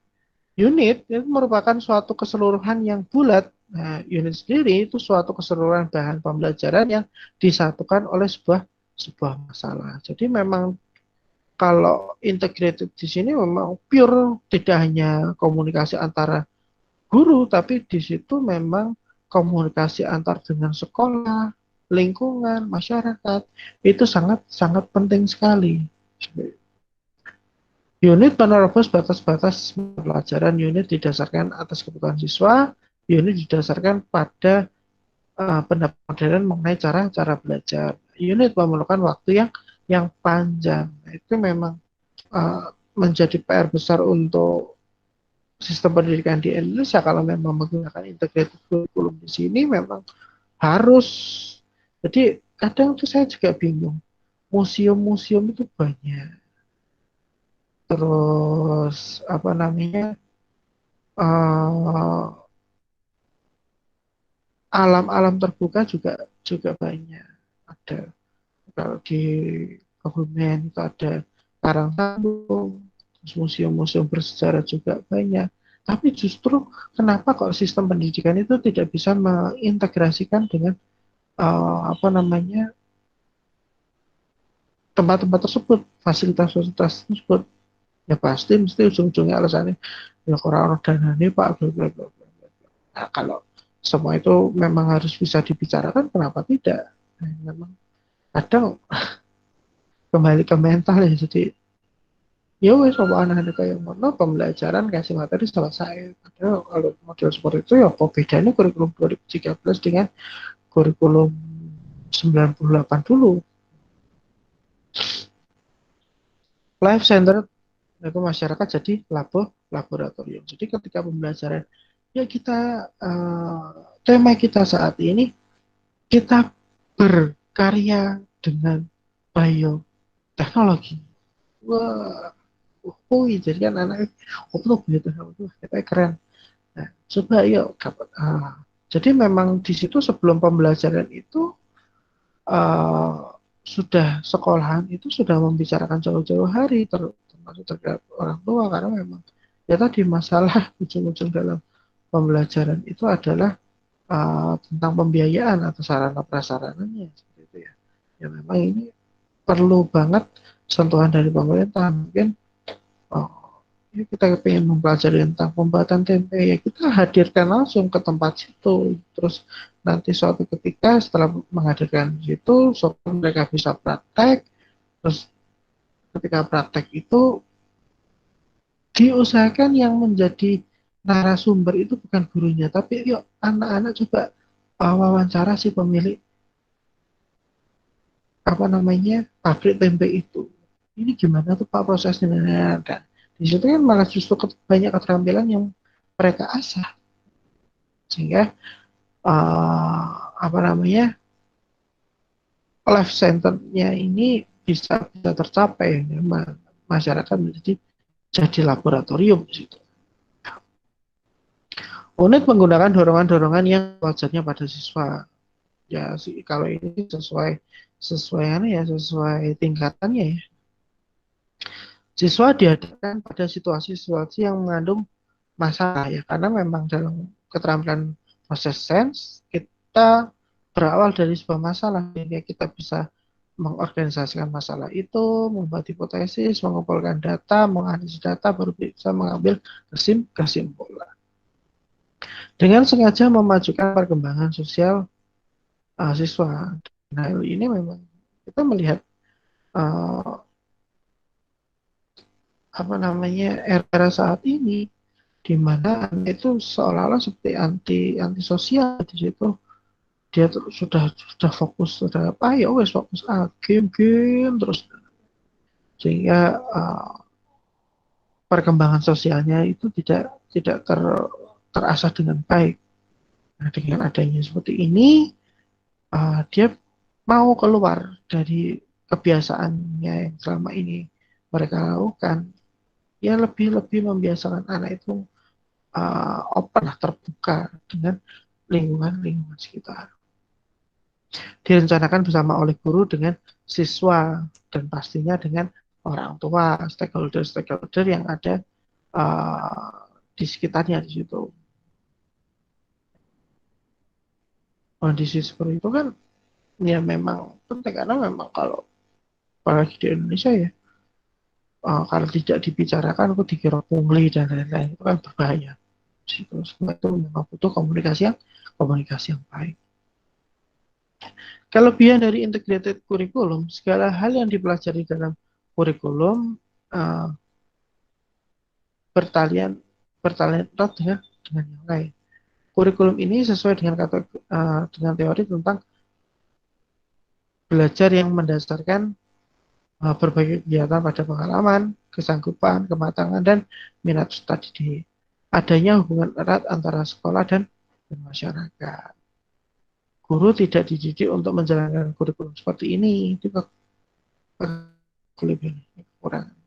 unit itu merupakan suatu keseluruhan yang bulat. Nah, unit sendiri itu suatu keseluruhan bahan pembelajaran yang disatukan oleh sebuah masalah. Jadi memang kalau integrated di sini memang pure tidak hanya komunikasi antara guru, tapi di situ memang komunikasi antar dengan sekolah, lingkungan, masyarakat itu sangat sangat penting sekali. Unit menerobos batas-batas pelajaran. Unit didasarkan atas kebutuhan siswa. Unit didasarkan pada pendapat modern mengenai cara belajar. Unit memerlukan waktu yang panjang. Itu memang menjadi PR besar untuk sistem pendidikan di Indonesia. Kalau memang menggunakan integrated curriculum di sini memang harus. Jadi kadang tuh saya juga bingung. Museum-museum itu banyak. Terus alam-alam terbuka juga banyak. Ada kalau di Kebumen itu ada Karang Sambung, museum-museum bersejarah juga banyak. Tapi justru kenapa kok sistem pendidikan itu tidak bisa mengintegrasikan dengan tempat-tempat tersebut, fasilitas-fasilitas tersebut? Ya pasti mesti ujung-ujungnya alasannya ya kurang dana nih Pak. Nah, kalau semua itu memang harus bisa dibicarakan, kenapa tidak? Nah, memang kadang kembali ke mental ya. Jadi ya wes apa anak-anak kayak mana pembelajaran kasih materi selesai. Padahal kalau model seperti itu ya apa bedanya kurikulum 2013 dengan kurikulum 98 dulu. Life center itu masyarakat jadi laboratorium. Jadi ketika pembelajaran ya kita tema kita saat ini kita berkarya dengan bioteknologi. Wah, jadi kan anak tuh kita keren. Nah, coba yuk jadi memang di situ sebelum pembelajaran itu sudah sekolahan itu sudah membicarakan jauh-jauh hari termasuk terhadap orang tua, karena memang ya tadi masalah ujung-ujung dalam pembelajaran itu adalah tentang pembiayaan atau sarana prasarananya seperti itu ya. Ya memang ini perlu banget sentuhan dari pemerintah. Mungkin ya kita pengen mempelajari tentang pembuatan tempe, ya kita hadirkan langsung ke tempat situ. Terus nanti suatu ketika setelah menghadirkan situ, mereka bisa praktek. Terus ketika praktek itu diusahakan yang menjadi narasumber itu bukan gurunya, tapi yuk anak-anak coba wawancara si pemilik pabrik tempe itu. Ini gimana tuh Pak prosesnya? Dan di situ kan malah justru banyak keterampilan yang mereka asah, sehingga uh, apa namanya life center-nya ini bisa tercapai. Masyarakat jadi laboratorium di situ. Unit menggunakan dorongan-dorongan yang wajarnya pada siswa. Ya sih, kalau ini sesuai tingkatannya ya. Siswa dihadapkan pada situasi-situasi yang mengandung masalah ya, karena memang dalam keterampilan proses sense kita berawal dari sebuah masalah, sehingga kita bisa mengorganisasikan masalah itu, membuat hipotesis, mengumpulkan data, menganalisis data, baru bisa mengambil kesimpulan. Dengan sengaja memajukan perkembangan sosial siswa. Nah, ini memang kita melihat era saat ini, di mana itu seolah-olah seperti anti sosial di situ. Dia sudah fokus, sudah apa ya wes fokus game terus, sehingga perkembangan sosialnya itu tidak terasah dengan baik. Nah, dengan adanya seperti ini, dia mau keluar dari kebiasaannya yang selama ini mereka lakukan. Ya lebih membiasakan anak itu open, terbuka dengan lingkungan sekitar. Direncanakan bersama oleh guru dengan siswa dan pastinya dengan orang tua, stakeholder yang ada di sekitarnya di situ. Kondisi seperti itu kan ya memang penting, karena memang kalau apalagi di Indonesia ya, kalau tidak dibicarakan aku dikira pungli dan lain-lain, itu kan berbahaya. Semua itu memang butuh komunikasi yang baik. Kelebihan dari integrated kurikulum, segala hal yang dipelajari dalam kurikulum bertalian erat dengan yang lain. Kurikulum ini sesuai dengan teori tentang belajar yang mendasarkan berbagai kegiatan pada pengalaman, kesanggupan, kematangan, dan minat tadi. Adanya hubungan erat antara sekolah dan masyarakat. Guru tidak dididik untuk menjalankan kurikulum seperti ini. Itu kelebihan, kekurangan.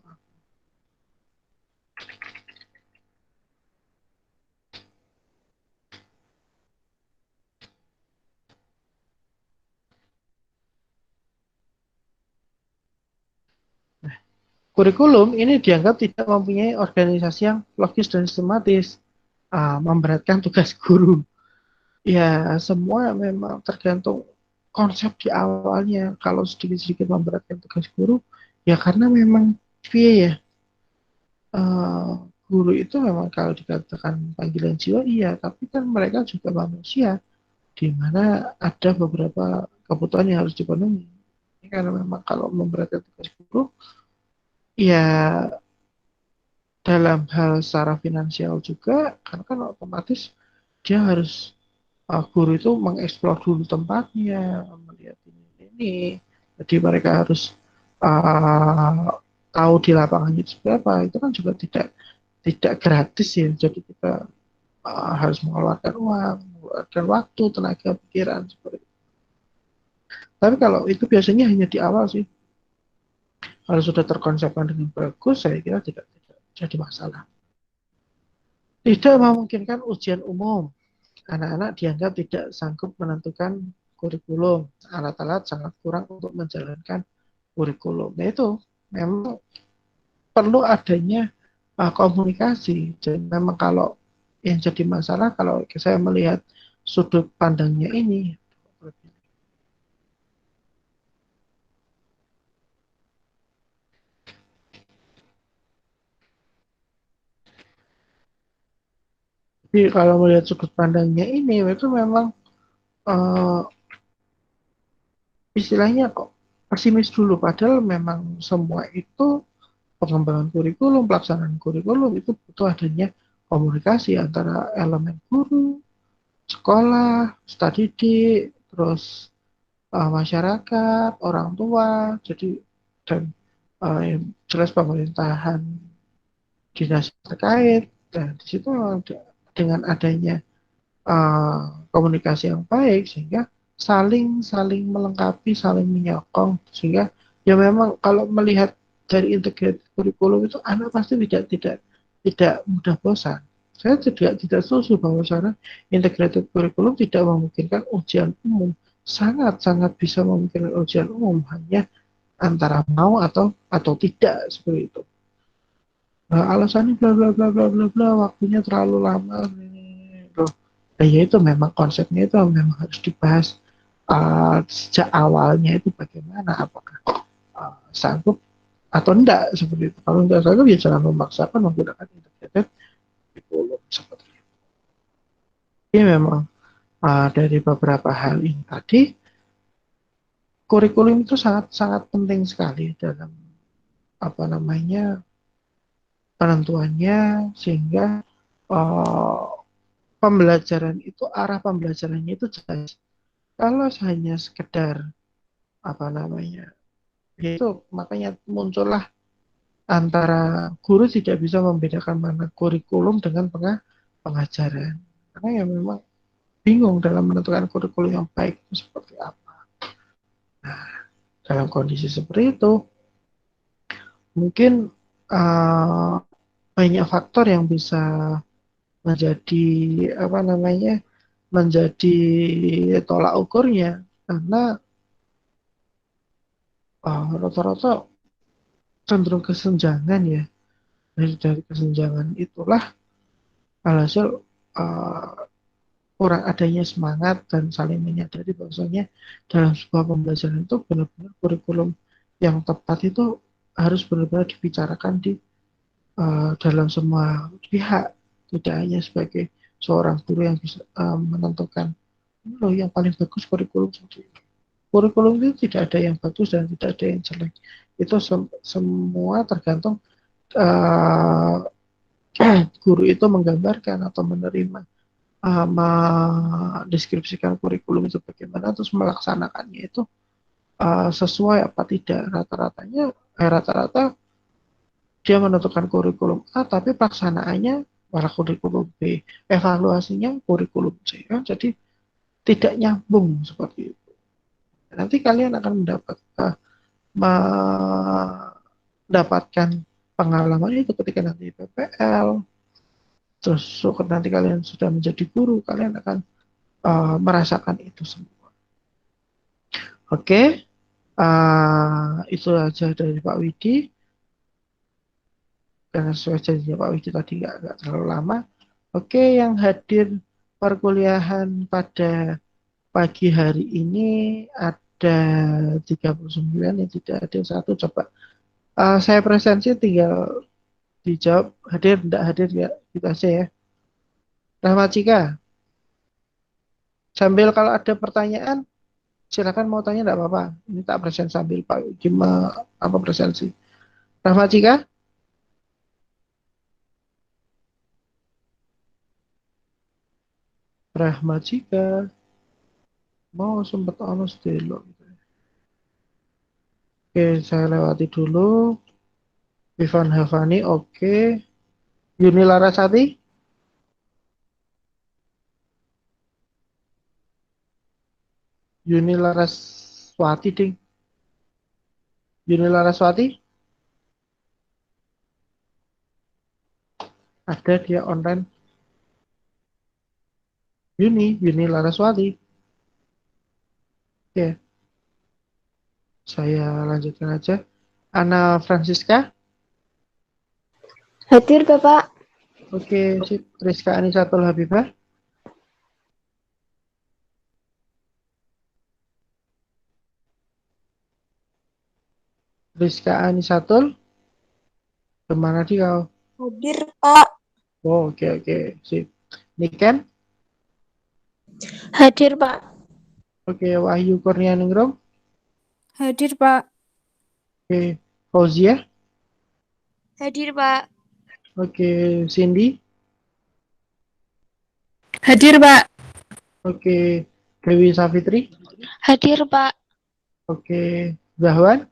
Kurikulum ini dianggap tidak mempunyai organisasi yang logis dan sistematis, memberatkan tugas guru. Ya, semua memang tergantung konsep di awalnya. Kalau sedikit-sedikit memberatkan tugas guru, ya karena memang ya, guru itu memang kalau dikatakan panggilan jiwa, iya, tapi kan mereka juga manusia, di mana ada beberapa kebutuhan yang harus dipenuhi. Karena memang kalau memberatkan tugas guru, ya dalam hal secara finansial juga, kan otomatis dia harus guru itu mengeksplor dulu tempatnya, melihat ini. Jadi mereka harus tahu di lapangannya seperti apa. Itu kan juga tidak gratis ya. Jadi kita harus mengeluarkan uang, mengeluarkan waktu, tenaga, pikiran seperti itu. Tapi kalau itu biasanya hanya di awal sih. Kalau sudah terkonsepkan dengan bagus, saya kira tidak jadi masalah. Tidak memungkinkan ujian umum. Anak-anak dianggap tidak sanggup menentukan kurikulum. Alat-alat sangat kurang untuk menjalankan kurikulum. Nah itu memang perlu adanya komunikasi. Jadi memang kalau yang jadi masalah, kalau saya melihat sudut pandangnya ini. Jadi kalau melihat sudut pandangnya ini itu memang eh, istilahnya kok pesimis dulu, padahal memang semua itu pengembangan kurikulum, pelaksanaan kurikulum itu butuh adanya komunikasi antara elemen guru, sekolah, staf didik, terus masyarakat, orang tua, jadi dan yang jelas pemerintahan dinas terkait. Dan di situ dengan adanya komunikasi yang baik sehingga saling saling melengkapi, saling menyokong sehingga ya memang kalau melihat dari integrated kurikulum itu anak pasti tidak mudah bosan. Saya tidak setuju bahwa sekarang integrated kurikulum tidak memungkinkan ujian umum. Sangat-sangat bisa memungkinkan ujian umum, hanya antara mau atau tidak seperti itu. Nah, alasannya bla bla bla bla bla bla, waktunya terlalu lama. Loh, nah, ya itu memang konsepnya itu memang harus dibahas sejak awalnya itu bagaimana, apakah sanggup atau enggak seperti itu. Kalau enggak sanggup ya jangan memaksakan menggunakan integrated kurikulum seperti itu. Ini memang dari beberapa hal ini tadi, kurikulum itu sangat-sangat penting sekali dalam apa namanya penentuannya sehingga uh, pembelajaran itu arah pembelajarannya itu jelas. Kalau hanya sekedar apa namanya itu makanya muncullah antara guru tidak bisa membedakan mana kurikulum dengan pengajaran karena ya memang bingung dalam menentukan kurikulum yang baik itu seperti apa. Nah, dalam kondisi seperti itu mungkin uh, banyak faktor yang bisa menjadi apa namanya menjadi tolak ukurnya karena rata-rata cenderung kesenjangan ya. Dari kesenjangan itulah alhasil uh, kurang adanya semangat dan saling menyadari bahwasanya dalam sebuah pembelajaran itu benar-benar kurikulum yang tepat itu harus benar-benar dibicarakan di dalam semua pihak, tidak hanya sebagai seorang guru yang bisa menentukan loh yang paling bagus kurikulum seperti ini. Kurikulum itu tidak ada yang bagus dan tidak ada yang jelek. Itu semua tergantung uh, guru itu menggambarkan atau menerima mendeskripsikan kurikulum itu bagaimana terus melaksanakannya itu sesuai apa tidak. Rata-rata dia menentukan kurikulum A tapi pelaksanaannya malah kurikulum B, evaluasinya kurikulum C kan, jadi tidak nyambung seperti itu. Nanti kalian akan mendapatkan pengalaman itu ketika nanti PPL. Terus nanti kalian sudah menjadi guru, kalian akan merasakan itu semua. Oke, itu aja dari Pak Widi. Karena sesuai janjinya Pak Widi tadi nggak terlalu lama. Oke, yang hadir perkuliahan pada pagi hari ini ada 39, yang tidak hadir satu. Coba saya presensi tinggal dijawab hadir, tidak hadir ya, kita aja ya. Rahmat Cika, sambil kalau ada pertanyaan, silakan mau tanya tidak apa-apa. Ini tak present sambil Pak gimana apa presensi. Rahmat Cika, Rahmat Cika, mau sempat honest dulu. Oke, saya lewati dulu. Ivan Havani, oke. Yuni Larasati, Yuni Laraswati, ding. Yuni Laraswati, ada dia online. Yuni Laraswati. Oke, saya lanjutkan aja. Ana Francisca, Hadir, Bapak. oke, sip. Rizka Anisatul Habibah, Rizka Anisatul, kemana di kau? Hadir, Pak. Oh, oke, sip. Niken, Hadir, Pak. oke. Wahyu Kurnianingrum, Hadir, Pak. oke. Fauzia, Hadir, Pak. oke. Cindy, Hadir, Pak. oke. Dewi Savitri, Hadir, Pak. oke. Zahwan,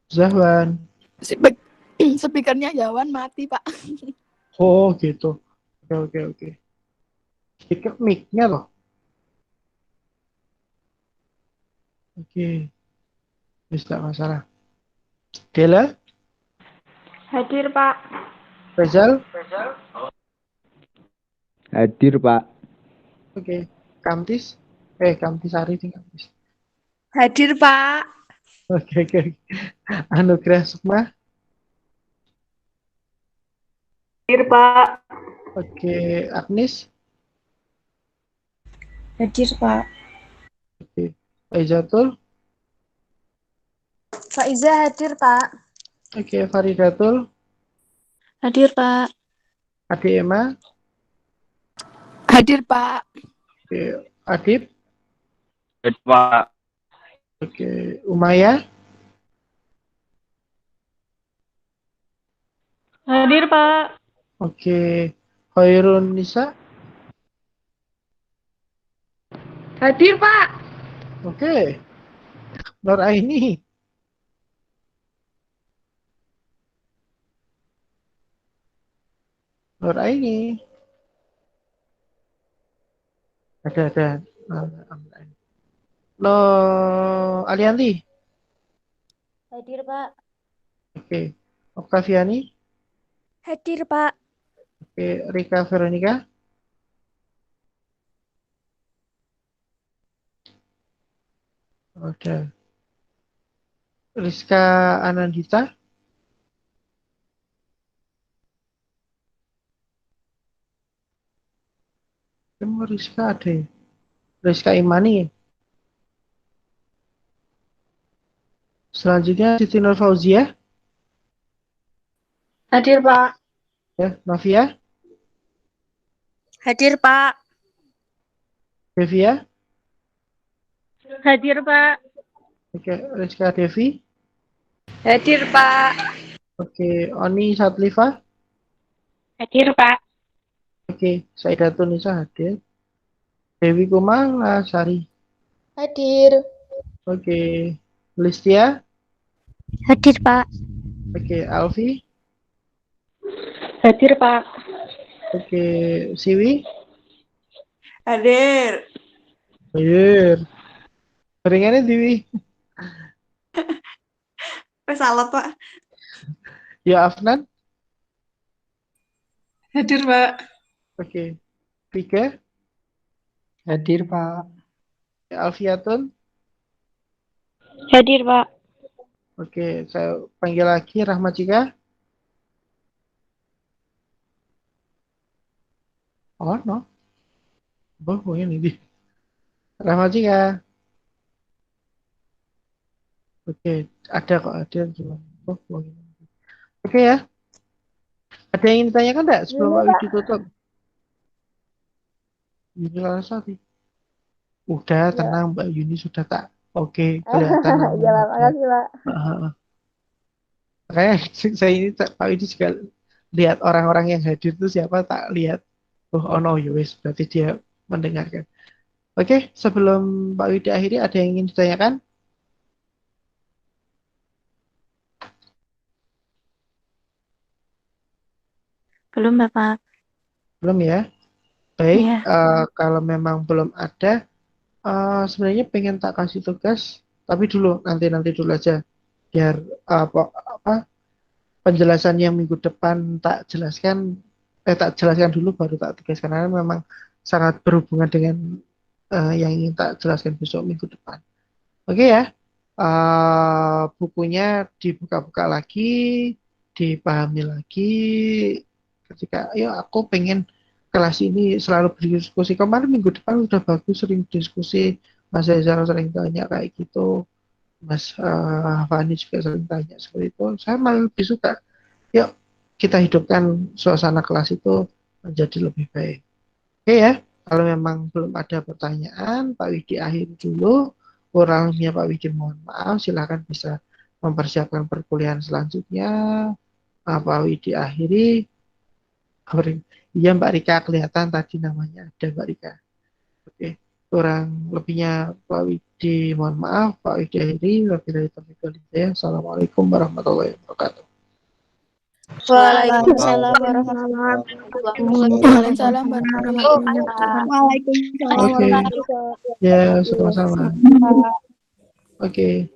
Zahwan. Speakernya Jawan mati, Pak. Oh, gitu. Oke. Speaker mic-nya loh. Oke, bisa masalah. Dela, Hadir, Pak. Rezal, Hadir, Pak. oke. Kamtis, Kamtis Ari nih Kamtis. Hadir, Pak. Oke. Anugerah Sukma, Hadir, Pak. oke. Agnes, Hadir, Pak. oke. Faizatul, Faiza hadir, Pak. oke. Faridatul, Hadir, Pak. Ade Emma, Hadir, Pak. oke. Adib, Pak. oke. Umaya, Hadir, Pak. oke. Khairun Nisa, Hadir, Pak. oke. Nur Aini, Nur Aini, ada. Lo Alianti, Hadir, Pak. oke. Oktaviani, Hadir, Pak. oke. Rika Veronica, ada. Rizka Anandita, kamu Rizka ada ya? Rizka Imani. Selanjutnya Siti Nur Fauzia, Hadir, Pak. ya. Novia, Hadir, Pak. Devia, Hadir, Pak. oke. Rizka Devi, Hadir, Pak. oke. Oni Satlifa, Hadir, Pak. oke. Saidatun Nisa hadir. Dewi Kumala Sari, Hadir. oke. Listia, Hadir, Pak. oke. Alfi, Hadir, Pak. oke. Siwi, Hadir. hadir. Ringannya Dewi, Salah, Pak. ya. Afnan, Hadir, Pak. oke. Vika, Hadir, Pak. Alfiatun, Hadir, Pak. oke. Saya panggil lagi Rahmat Cika. Oh, no. Oh, ini di Rahmat Cika. Oke, ada kok, ada cuma. Oh, ini. Oke ya. Ada yang ingin ditanyakan enggak sebelum Pak Widi tutup? Yuni Larasati. Udah, tenang Mbak Yuni sudah tak. Oke, kelihatan namanya. Iya, Pak. Udah. Makasih, Pak. Heeh. Makanya saya ini Pak Widi juga lihat orang-orang yang hadir itu siapa tak lihat. Oh no, yowes, berarti dia mendengarkan. Oke, sebelum Pak Widi akhiri ada yang ingin ditanyakan? Belum, Bapak. Belum ya? Baik, Iya. kalau memang belum ada, sebenarnya pengen tak kasih tugas, tapi dulu nanti dulu aja, biar apa penjelasan yang minggu depan tak jelaskan dulu baru tak tugaskan karena memang sangat berhubungan dengan yang ingin tak jelaskan besok minggu depan. Oke ya, bukunya dibuka-buka lagi, dipahami lagi. Ketika, ayo aku pengen kelas ini selalu berdiskusi. Kemarin minggu depan udah bagus, sering diskusi. Mas Ezra sering tanya kayak gitu. Mas Fani juga sering tanya seperti itu. Saya malah lebih suka. Yuk kita hidupkan suasana kelas itu menjadi lebih baik. Oke ya. Kalau memang belum ada pertanyaan, Pak Widi akhiri dulu. Orangnya Pak Widi mohon maaf. Silakan bisa mempersiapkan perkuliahan selanjutnya. Pak Widi akhiri. Iya Mbak Rika kelihatan tadi namanya ada Mbak Rika. Oke. Kurang lebihnya Pak Widi mohon maaf, Pak Widi akhiri. Wabillahi taufiq wal hidayah. Assalamualaikum warahmatullahi wabarakatuh. Waalaikumsalam warahmatullahi Waalaikumsalam warahmatullahi wabarakatuh. Oke. Ya, sama-sama. Oke.